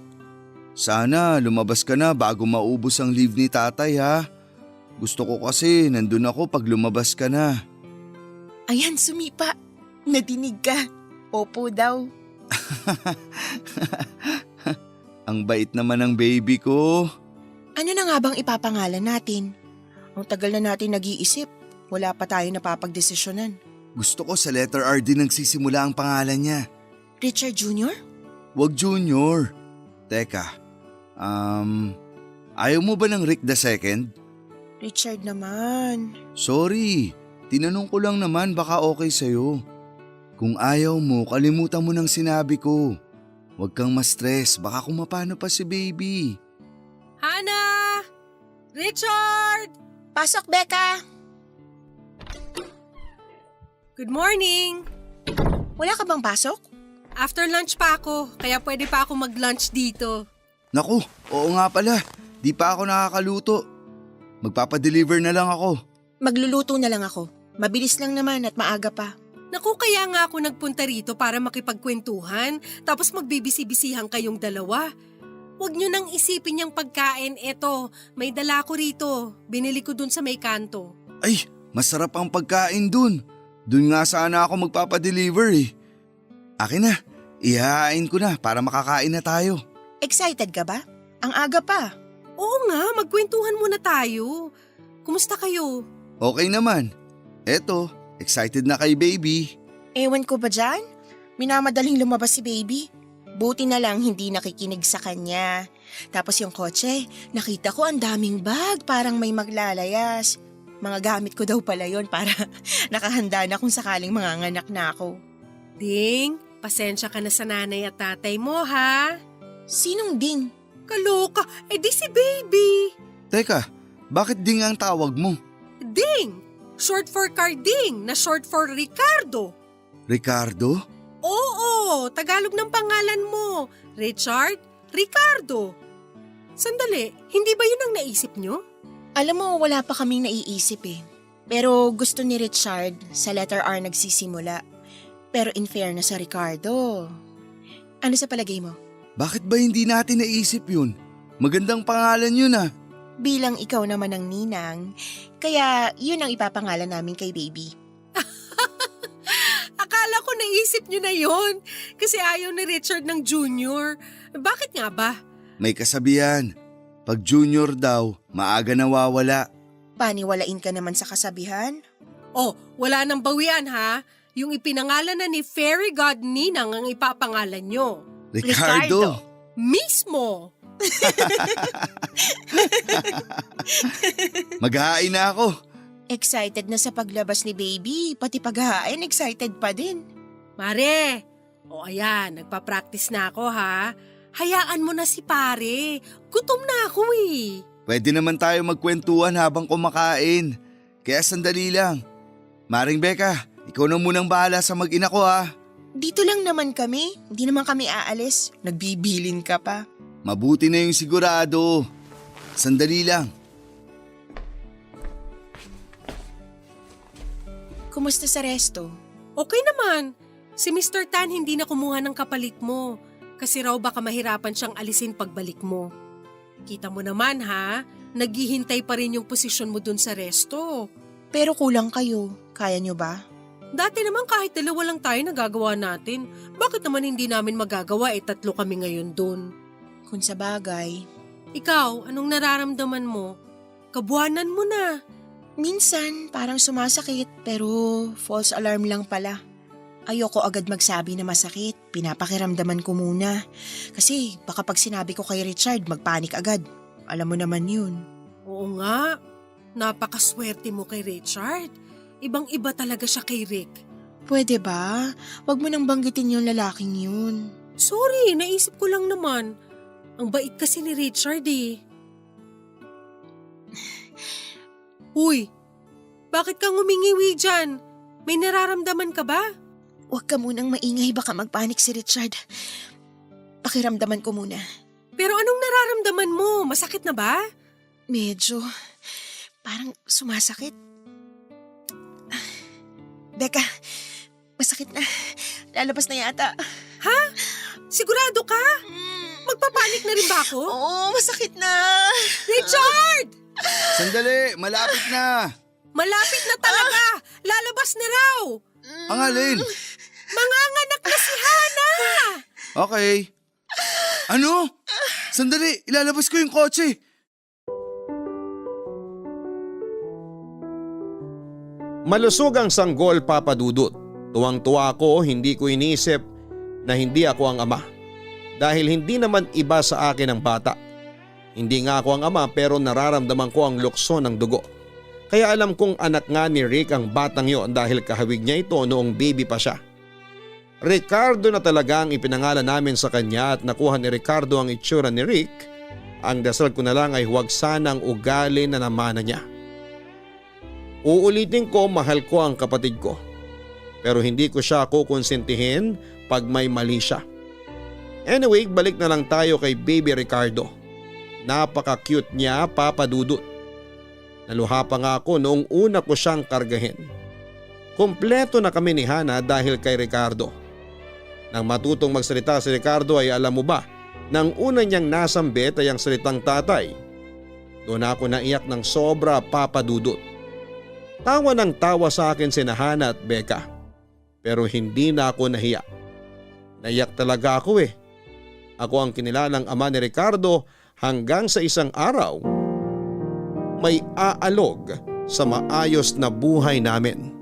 Sana lumabas ka na bago maubos ang leave ni tatay ha. Gusto ko kasi nandun ako pag lumabas ka na. Ayan, sumipa. Nadinig ka. Opo daw. Ang bait naman ng baby ko. Ano na nga bang ipapangalan natin? Ang tagal na natin nag-iisip. Wala pa tayo napapagdesisyonan. Gusto ko sa letter R din nagsisimula ang pangalan niya. Richard Jr.? Wag Junior. Teka, ayaw mo ba ng Rick II? Richard naman. Sorry, tinanong ko lang naman baka okay sa'yo. Kung ayaw mo, kalimutan mo ng sinabi ko. Huwag kang ma-stress, baka kung mapano pa si baby. Hana! Richard! Pasok, Becca! Good morning! Wala ka bang pasok? After lunch pa ako, kaya pwede pa ako mag-lunch dito. Naku, oo nga pala, di pa ako nakakaluto. Magpapadeliver na lang ako. Magluluto na lang ako. Mabilis lang naman at maaga pa. Naku, kaya nga ako nagpunta rito para makipagkwentuhan, tapos magbibisi-bisihan kayong dalawa. Huwag nyo nang isipin yung pagkain, eto, may dala ko rito, binili ko dun sa may kanto. Ay, masarap ang pagkain dun. Dun nga sana ako magpapadeliver eh. Akin na, ihahain ko na para makakain na tayo. Excited ka ba? Ang aga pa. Oo nga, magkwentuhan muna tayo. Kumusta kayo? Okay naman. Eto, excited na kay baby. Ewan ko ba dyan? Minamadaling lumabas si baby. Buti na lang hindi nakikinig sa kanya. Tapos yung kotse, nakita ko ang daming bag, parang may maglalayas. Mga gamit ko daw pala yon para nakahanda na kung sakaling manganganak na ako. Ding, pasensya ka na sa nanay at tatay mo ha. Sinong Ding? Kaloka, di si baby. Teka, bakit ding ang tawag mo? Ding, short for Carding na short for Ricardo. Ricardo? Oo, Tagalog ng pangalan mo. Richard, Ricardo. Sandali, hindi ba yun ang naisip nyo? Alam mo, wala pa kaming naiisip eh. Pero gusto ni Richard sa letter R nagsisimula. Pero in fairness sa Ricardo. Ano sa palagay mo? Bakit ba hindi natin naisip yun? Magandang pangalan yun ah. Bilang ikaw naman ang ninang, kaya yun ang ipapangalan namin kay baby. Akala ko naisip nyo na yun kasi ayaw ni Richard ng junior. Bakit nga ba? May kasabihan, Pag junior daw, maaga nawawala. Paniwalain ka naman sa kasabihan? Oh, wala nang bawian ha. Yung ipinangalan na ni Fairy God Ninang ang ipapangalan nyo. Ricardo! Mismo! Maghahain na ako. Excited na sa paglabas ni baby, pati paghahain excited pa din. Mare! O ayan, nagpa-practice na ako ha. Hayaan mo na si pare. Gutom na ako eh. Pwede naman tayo magkwentuhan habang kumakain. Kaya sandali lang. Maring Becca, ikaw na munang bahala sa mag-ina ko ha. Dito lang naman kami, hindi naman kami aalis. Nagbibilin ka pa. Mabuti na yung sigurado. Sandali lang. Kumusta sa resto? Okay naman. Si Mr. Tan hindi na kumuha ng kapalit mo. Kasi raw baka mahirapan siyang alisin pagbalik mo. Kita mo naman ha, naghihintay pa rin yung posisyon mo dun sa resto. Pero kulang kayo, kaya nyo ba? Dati naman kahit dalawa lang tayo nagagawa natin. Bakit naman hindi namin magagawa 3 kami ngayon dun? Kung sa bagay. Ikaw, anong nararamdaman mo? Kabuanan mo na. Minsan parang sumasakit pero false alarm lang pala. Ayoko agad magsabi na masakit, pinapakiramdaman ko muna. Kasi baka pag sinabi ko kay Richard magpanik agad. Alam mo naman yun. Oo nga, napakaswerte mo kay Richard. Ibang-iba talaga siya kay Rick. Pwede ba? Huwag mo nang banggitin yung lalaking yun. Sorry, naisip ko lang naman. Ang bait kasi ni Richard eh. Uy, bakit kang umingiwi dyan? May nararamdaman ka ba? Huwag ka munang maingay, baka magpanik si Richard. Pakiramdaman ko muna. Pero anong nararamdaman mo? Masakit na ba? Medyo. Parang sumasakit. Becca, masakit na. Lalabas na yata. Ha? Sigurado ka? Magpapanik na rin ba ako? Oo, masakit na. Richard! Sandali, malapit na. Malapit na talaga! Lalabas na raw! Ang alin? Manganganak na si Hana! Okay. Ano? Sandali, ilalabas ko yung kotse. Malusog ang sanggol, Papa Dudut. Tuwang-tuwa ako, hindi ko inisip na hindi ako ang ama. Dahil hindi naman iba sa akin ang bata. Hindi nga ako ang ama pero nararamdaman ko ang lukso ng dugo. Kaya alam kong anak nga ni Rick ang batang yon dahil kahawig niya ito noong baby pa siya. Ricardo na talaga ang ipinangalan namin sa kanya at nakuha ni Ricardo ang itsura ni Rick. Ang dasal ko na lang ay huwag sanang ugali na namana niya. Uulitin ko, mahal ko ang kapatid ko. Pero hindi ko siya kukonsentihin pag may mali siya. Anyway, balik na lang tayo kay baby Ricardo. Napaka-cute niya, Papa Dudut. Naluha pa nga ako noong una ko siyang kargahin. Kompleto na kami ni Hana dahil kay Ricardo. Nang matutong magsalita si Ricardo ay alam mo ba, nang una niyang nasambit ay ang salitang tatay. Doon ako naiyak ng sobra, Papa Dudut. Tawa ng tawa sa akin si Hana at Becca. Pero hindi na ako nahiya. Naiyak talaga ako eh. Ako ang kinilalang ama ni Ricardo hanggang sa isang araw may aalog sa maayos na buhay namin.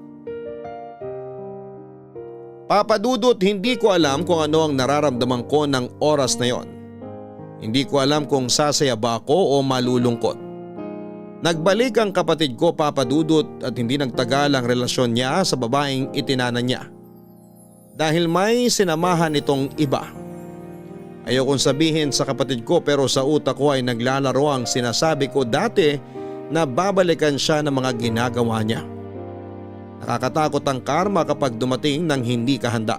Papa Dudut, hindi ko alam kung ano ang nararamdaman ko ng oras na yon. Hindi ko alam kung sasaya ba ako o malulungkot. Nagbalik ang kapatid ko, Papa Dudut, at hindi nagtagal ang relasyon niya sa babaeng itinana niya. Dahil may sinamahan itong iba. Ayokong sabihin sa kapatid ko pero sa utak ko ay naglalaro ang sinasabi ko dati na babalikan siya ng mga ginagawa niya. Nakakatakot ang karma kapag dumating ng hindi kahanda.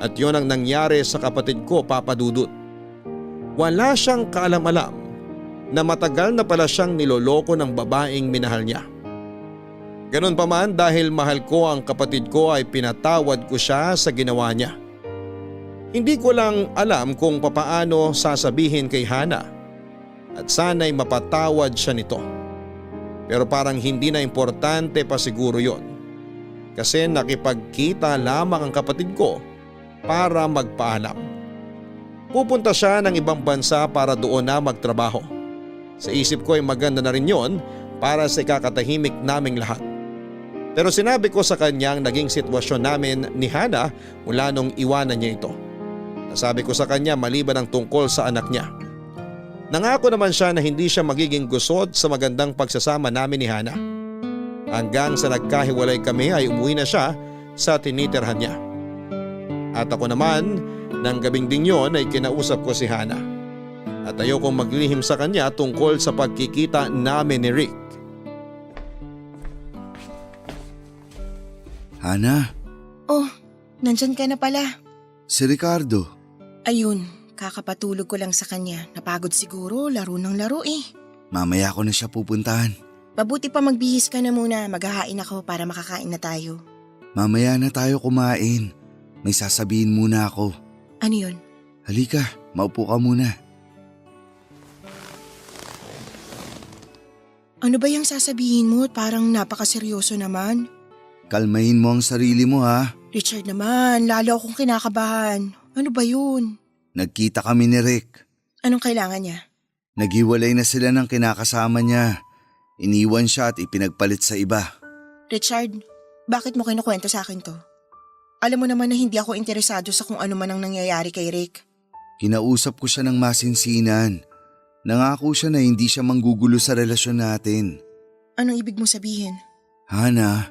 At yun ang nangyari sa kapatid ko, Papa Dudut. Wala siyang kaalam-alam na matagal na pala siyang niloloko ng babaeng minahal niya. Ganun pa man, dahil mahal ko ang kapatid ko ay pinatawad ko siya sa ginawa niya. Hindi ko lang alam kung papaano sasabihin kay Hana at sana'y mapatawad siya nito. Pero parang hindi na importante pa siguro yon. Kasi nakipagkita lamang ang kapatid ko para magpaalam. Pupunta siya ng ibang bansa para doon na magtrabaho. Sa isip ko ay maganda na rin yon para sa ikakatahimik naming lahat. Pero sinabi ko sa kanya ang naging sitwasyon namin ni Hana mula nung iwanan niya ito. Nasabi ko sa kanya maliban ang tungkol sa anak niya. Nangako naman siya na hindi siya magiging gusot sa magandang pagsasama namin ni Hana. Hanggang sa nagkahiwalay kami ay umuwi na siya sa tinitirhan niya. At ako naman, ng gabing ding yon ay kinausap ko si Hana. At ayokong maglihim sa kanya tungkol sa pagkikita namin ni Rick. Hana, Oh, nandyan ka na pala. si Ricardo. Ayun, kakapatulog ko lang sa kanya. Napagod siguro, laro ng laro eh. Mamaya ko na siya pupuntahan. Mabuti pa magbihis ka na muna, maghahain ako para makakain na tayo. Mamaya na tayo kumain. May sasabihin muna ako. Ano yun? Halika, maupo ka muna. Ano ba yung sasabihin mo? Parang napakaseryoso naman. Kalmahin mo ang sarili mo ha. Richard naman, lalo akong kinakabahan. Ano ba yun? Nagkita kami ni Rick. Anong kailangan niya? Naghiwalay na sila ng kinakasama niya. Iniwan siya at ipinagpalit sa iba. Richard, bakit mo kinukwento sa akin to? Alam mo naman na hindi ako interesado sa kung ano man ang nangyayari kay Rick. Kinausap ko siya ng masinsinan. Nangako siya na hindi siya manggugulo sa relasyon natin. Anong ibig mo sabihin? Hana,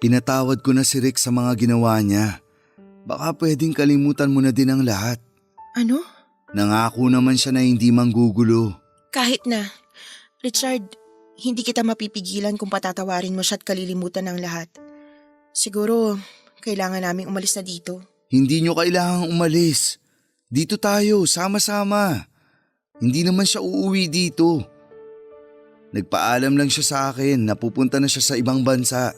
pinatawad ko na si Rick sa mga ginawa niya. Baka pwedeng kalimutan mo na din ang lahat. Ano? Nangako naman siya na hindi manggugulo. Kahit na. Richard, hindi kita mapipigilan kung patatawarin mo siya at kalilimutan ng lahat. Siguro, kailangan naming umalis na dito. Hindi niyo kailangang umalis. Dito tayo, sama-sama. Hindi naman siya uuwi dito. Nagpaalam lang siya sa akin na pupunta na siya sa ibang bansa.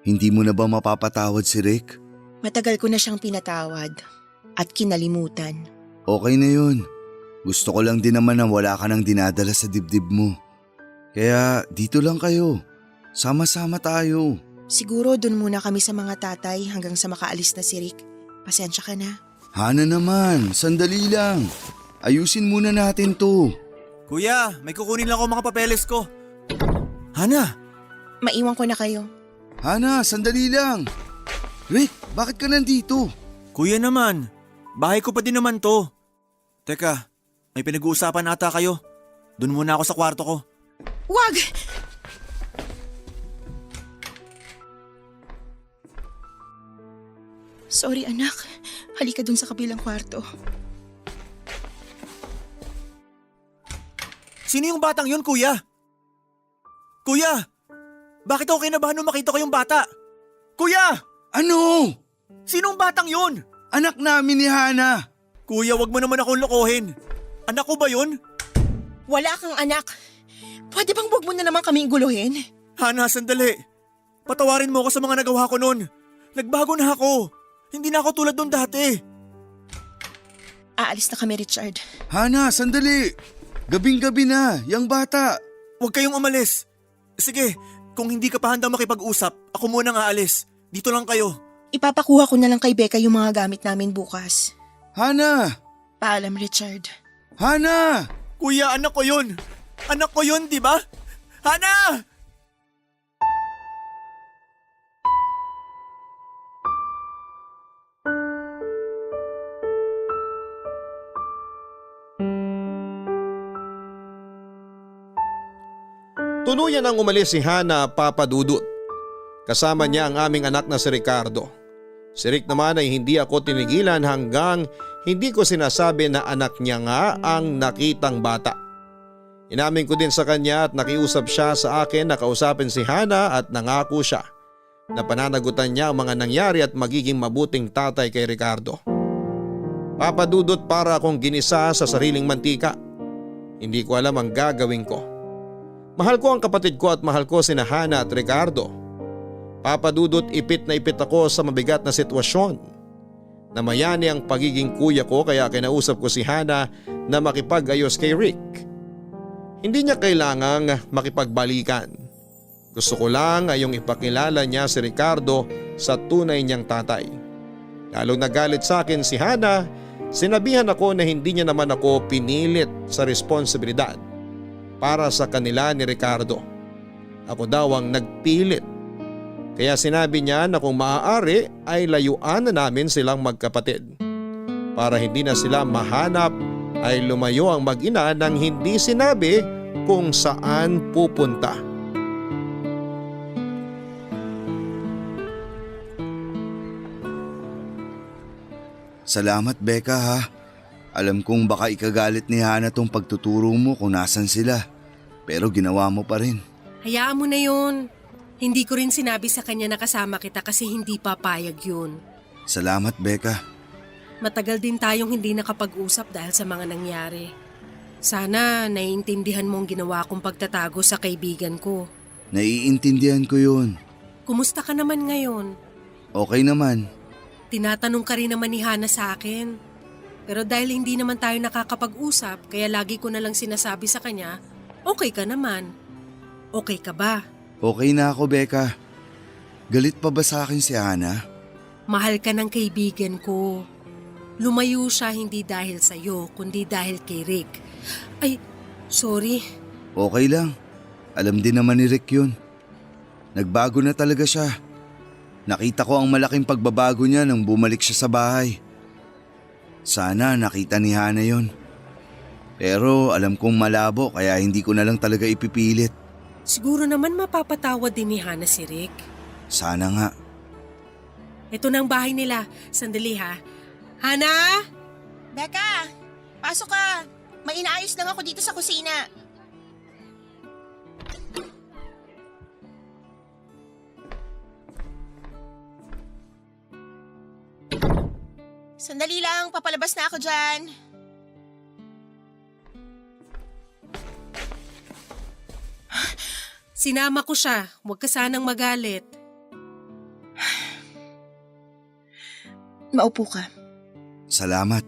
Hindi mo na ba mapapatawad si Rick? Matagal ko na siyang pinatawad at kinalimutan. Okay na yun. Gusto ko lang din naman na wala ka nang dinadala sa dibdib mo. Kaya dito lang kayo. Sama-sama tayo. Siguro dun muna kami sa mga tatay hanggang sa makaalis na si Rick. Pasensya ka na. Hana naman, sandali lang. Ayusin muna natin to. Kuya, may kukunin lang ako mga papeles ko. Hana, Maiwan ko na kayo. Hana, sandali lang. Rick, bakit ka nandito? kuya naman. Bahay ko pa din naman to. Teka, may pinag-uusapan ata kayo. Doon muna ako sa kwarto ko. Wag! Sorry anak, halika dun sa kabilang kwarto. Sino yung batang yun, kuya? Kuya! Bakit ako kinabahan nung makita ko yung bata? Kuya! Ano? Sinong batang yun? Anak namin ni Hana. Kuya, wag mo naman akong lokohin. Anak ko ba yun? Wala kang anak. Pwede bang wag mo na naman kaming guluhin? Hana, sandali. Patawarin mo ako sa mga nagawa ko noon. Nagbago na ako. Hindi na ako tulad nung dati. Aalis na kami, Richard. Hana, sandali. Gabing-gabi na, yang bata. Huwag kayong umalis. Sige, kung hindi ka pa handang makipag-usap, ako munang aalis. Dito lang kayo. Ipapakuha ko na lang kay Becca yung mga gamit namin bukas. Hana! Paalam, Richard. Hana! Kuya, anak ko yun. Anak ko yun, di ba? Hana! Tuluyan ang umalis si Hana, Papa Dudut. Kasama niya ang aming anak na si Ricardo. Si Rick naman ay hindi ako tinigilan hanggang hindi ko sinasabi na anak niya nga ang nakitang bata. Inamin ko din sa kanya at nakiusap siya sa akin na kausapin si Hana at nangako siya na pananagutan niya ang mga nangyari at magiging mabuting tatay kay Ricardo. Papa Dudut, para akong ginisa sa sariling mantika. Hindi ko alam ang gagawin ko. Mahal ko ang kapatid ko at mahal ko sina Hana at Ricardo. Papa Dudut, ipit na ipit ako sa mabigat na sitwasyon. Namayani ang pagiging kuya ko kaya kinausap ko si Hana na makipag-ayos kay Rick. Hindi niya kailangang makipagbalikan. Gusto ko lang ay yung ipakilala niya si Ricardo sa tunay niyang tatay. Lalong nagalit sa akin si Hana Sinabihan ako na hindi niya naman ako pinilit sa responsibilidad para sa kanila ni Ricardo. Ako daw ang nagpilit. Kaya sinabi niya na kung maaari ay layuan na namin silang magkapatid. Para hindi na sila mahanap ay lumayo ang mag-ina nang hindi sinabi kung saan pupunta. Salamat Becca ha. Alam kong baka ikagalit ni Hana tong pagtuturo mo kung nasan sila. Pero ginawa mo pa rin. Hayaan mo na yun. Hindi ko rin sinabi sa kanya na kasama kita kasi hindi papayag yun. Salamat Becca. Matagal din tayong hindi nakapag-usap dahil sa mga nangyari. Sana naiintindihan mo ang ginawa kong pagtatago sa kaibigan ko. Naiintindihan ko yun. Kumusta ka naman ngayon? Okay naman. Tinatanong ka rin naman ni Hana sa akin. Pero dahil hindi naman tayo nakakapag-usap, kaya lagi ko na lang sinasabi sa kanya, okay ka naman. Okay ka ba? Okay na ako Becca. Galit pa ba sa akin si Hana? Mahal ka ng kaibigan ko. Lumayo siya hindi dahil sa'yo, kundi dahil kay Rick. Ay, sorry. Okay lang. Alam din naman ni Rick yun. Nagbago na talaga siya. Nakita ko ang malaking pagbabago niya nang bumalik siya sa bahay. Sana nakita ni Hana yon. Pero alam kong malabo kaya hindi ko na lang talaga ipipilit. Siguro naman mapapatawad din ni Hana si Rick. Sana nga. Ito na ang bahay nila. Sandali ha. Hana? Becca, pasok ka. May inaayos lang ako dito sa kusina. Sandali lang, papalabas na ako dyan. Sinama ko siya. Huwag ka sanang magalit. Maupo ka. Salamat.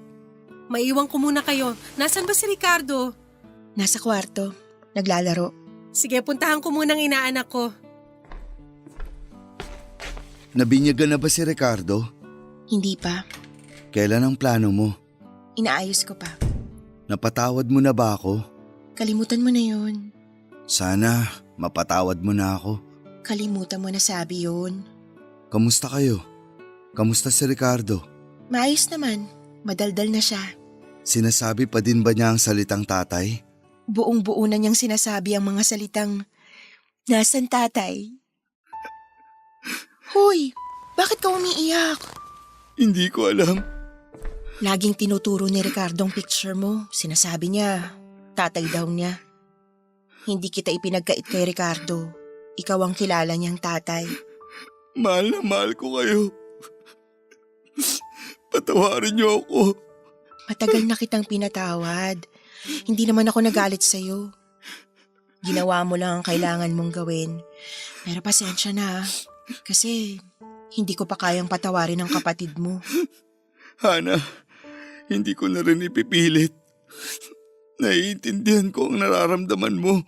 Maiwan ko muna kayo. Nasaan ba si Ricardo? Nasa kwarto, naglalaro. Sige, puntahan ko muna ang inaanak ko. Nabinyagan na ba si Ricardo? Hindi pa. Kailan ang plano mo? Inaayos ko pa. Napatawad mo na ba ako? Kalimutan mo na yun. Sana mapatawad mo na ako. Kalimutan mo na sabi yun. Kamusta kayo? Kamusta si Ricardo? Maayos naman. Madaldal na siya. Sinasabi pa din ba niya ang salitang tatay? Buong-buo na niyang sinasabi ang mga salitang, "Nasaan tatay?" Hoy, bakit ka umiiyak? Hindi ko alam. Laging tinuturo ni Ricardo ang picture mo. Sinasabi niya, tatay daw niya. Hindi kita ipinagkait kay Ricardo. Ikaw ang kilala niyang tatay. Mahal na mahal ko kayo. Patawarin niyo ako. Matagal na kitang pinatawad. Hindi naman ako nagalit sa'yo. Ginawa mo lang ang kailangan mong gawin. Pero pasensya na, kasi hindi ko pa kayang patawarin ang kapatid mo. Hana, hindi ko na rin ipipilit. Naiintindihan ko ang nararamdaman mo.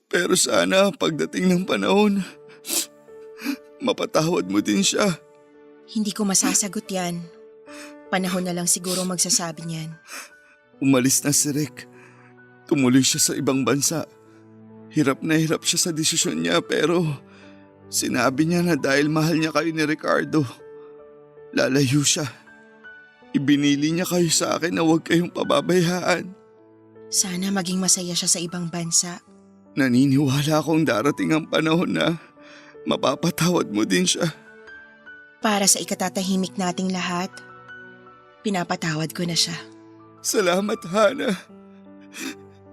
Pero sana pagdating ng panahon, mapatawad mo din siya. Hindi ko masasagot yan. Panahon na lang siguro magsasabi niyan. Umalis na si Rick. Tumuloy siya sa ibang bansa. Hirap na hirap siya sa desisyon niya pero sinabi niya na dahil mahal niya kayo ni Ricardo, lalayo siya. Ibinili niya kayo sa akin na huwag kayong pababayaan. Sana maging masaya siya sa ibang bansa. Naniniwala akong darating ang panahon na mapapatawad mo din siya. Para sa ikatatahimik nating lahat, pinapatawad ko na siya. Salamat, Hana.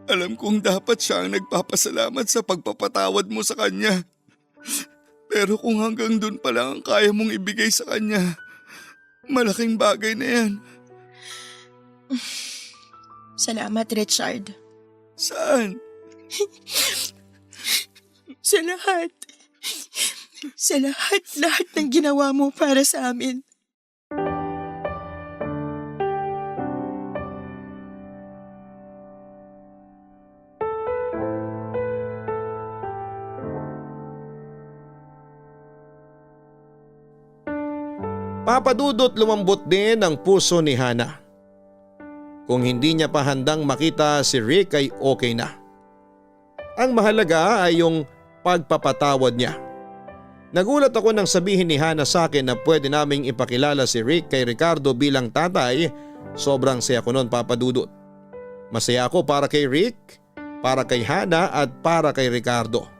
Alam kong dapat siya ang nagpapasalamat sa pagpapatawad mo sa kanya. Pero kung hanggang dun pa lang ang kaya mong ibigay sa kanya, malaking bagay na yan. Salamat, Richard. Saan? Sa lahat. Sa lahat ng ginawa mo para sa amin. Papadudot lumambot din ang puso ni Hana. Kung hindi niya pa handang makita si Rick ay okay na. Ang mahalaga ay yung pagpapatawad niya. Nagulat ako nang sabihin ni Hana sa akin na pwede naming ipakilala si Rick kay Ricardo bilang tatay. Sobrang saya ko noon, Papa Dudut. Masaya ako para kay Rick, para kay Hana at para kay Ricardo.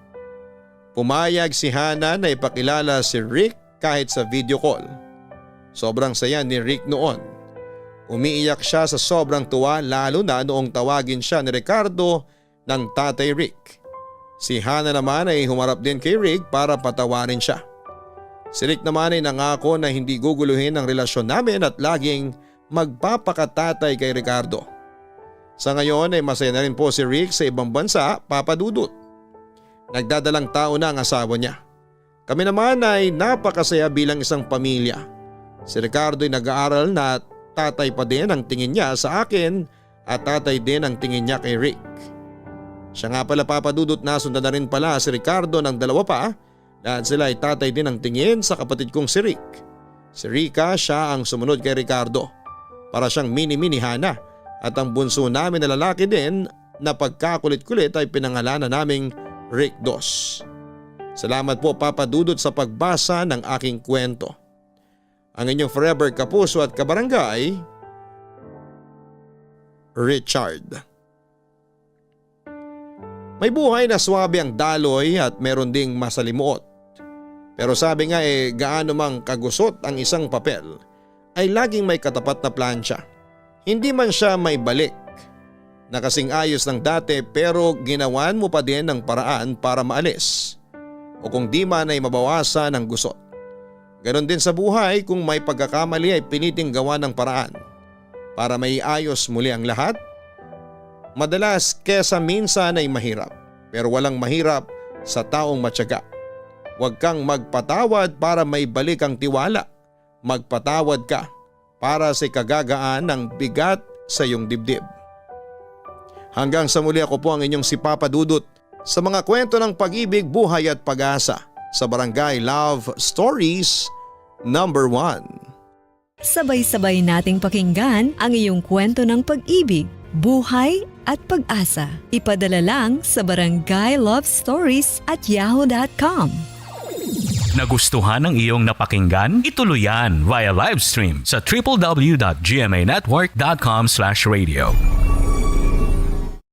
Pumayag si Hana na ipakilala si Rick kahit sa video call. Sobrang saya ni Rick noon. Umiiyak siya sa sobrang tuwa lalo na noong tawagin siya ni Ricardo ng Tatay Rick. Si Hana naman ay humarap din kay Rick para patawarin siya. Si Rick naman ay nangako na hindi guguluhin ang relasyon namin at laging magpapakatatay kay Ricardo. Sa ngayon ay masaya na rin po si Rick sa ibang bansa, Papa Dudut. Nagdadalang tao na ang asawa niya. Kami naman ay napakasaya bilang isang pamilya. Si Ricardo ay nag-aaral na tatay pa din ang tingin niya sa akin at tatay din ang tingin niya kay Rick. Siya nga pala, Papa Dudut, na sundan na rin pala si Ricardo ng dalawa pa at sila ay tatay din ang tingin sa kapatid kong si Rick. Si Rica, siya ang sumunod kay Ricardo. Para siyang mini-mini Hana at ang bunso namin na lalaki din na pagkakulit-kulit ay pinangalanan naming Rick Dos. Salamat po, Papa Dudut, sa pagbasa ng aking kwento. Ang inyong forever kapuso at kabarangay, Richard. May buhay na swabe ang daloy at meron ding masalimuot. Pero sabi nga gaano mang kagusot ang isang papel ay laging may katapat na plansya. Hindi man siya may balik na kasing ayos ng dati pero ginawan mo pa din ng paraan para maalis o kung di man ay mabawasan ang gusot. Ganon din sa buhay, kung may pagkakamali ay piniting gawa ng paraan para maiayos muli ang lahat. Madalas kesa minsan ay mahirap, pero walang mahirap sa taong matyaga. Huwag kang magpatawad para may balik ang tiwala. Magpatawad ka para sa kagagaan ng bigat sa iyong dibdib. Hanggang sa muli, ako po ang inyong si Papa Dudut sa mga kwento ng pag-ibig, buhay at pag-asa sa Barangay Love Stories number 1. Sabay-sabay nating pakinggan ang iyong kwento ng pag-ibig, buhay at pag-asa. Ipadala lang sa barangaylovestories@yahoo.com. Nagustuhan ng iyong napakinggan? Ituloy yan via live stream sa www.gmanetwork.com/radio.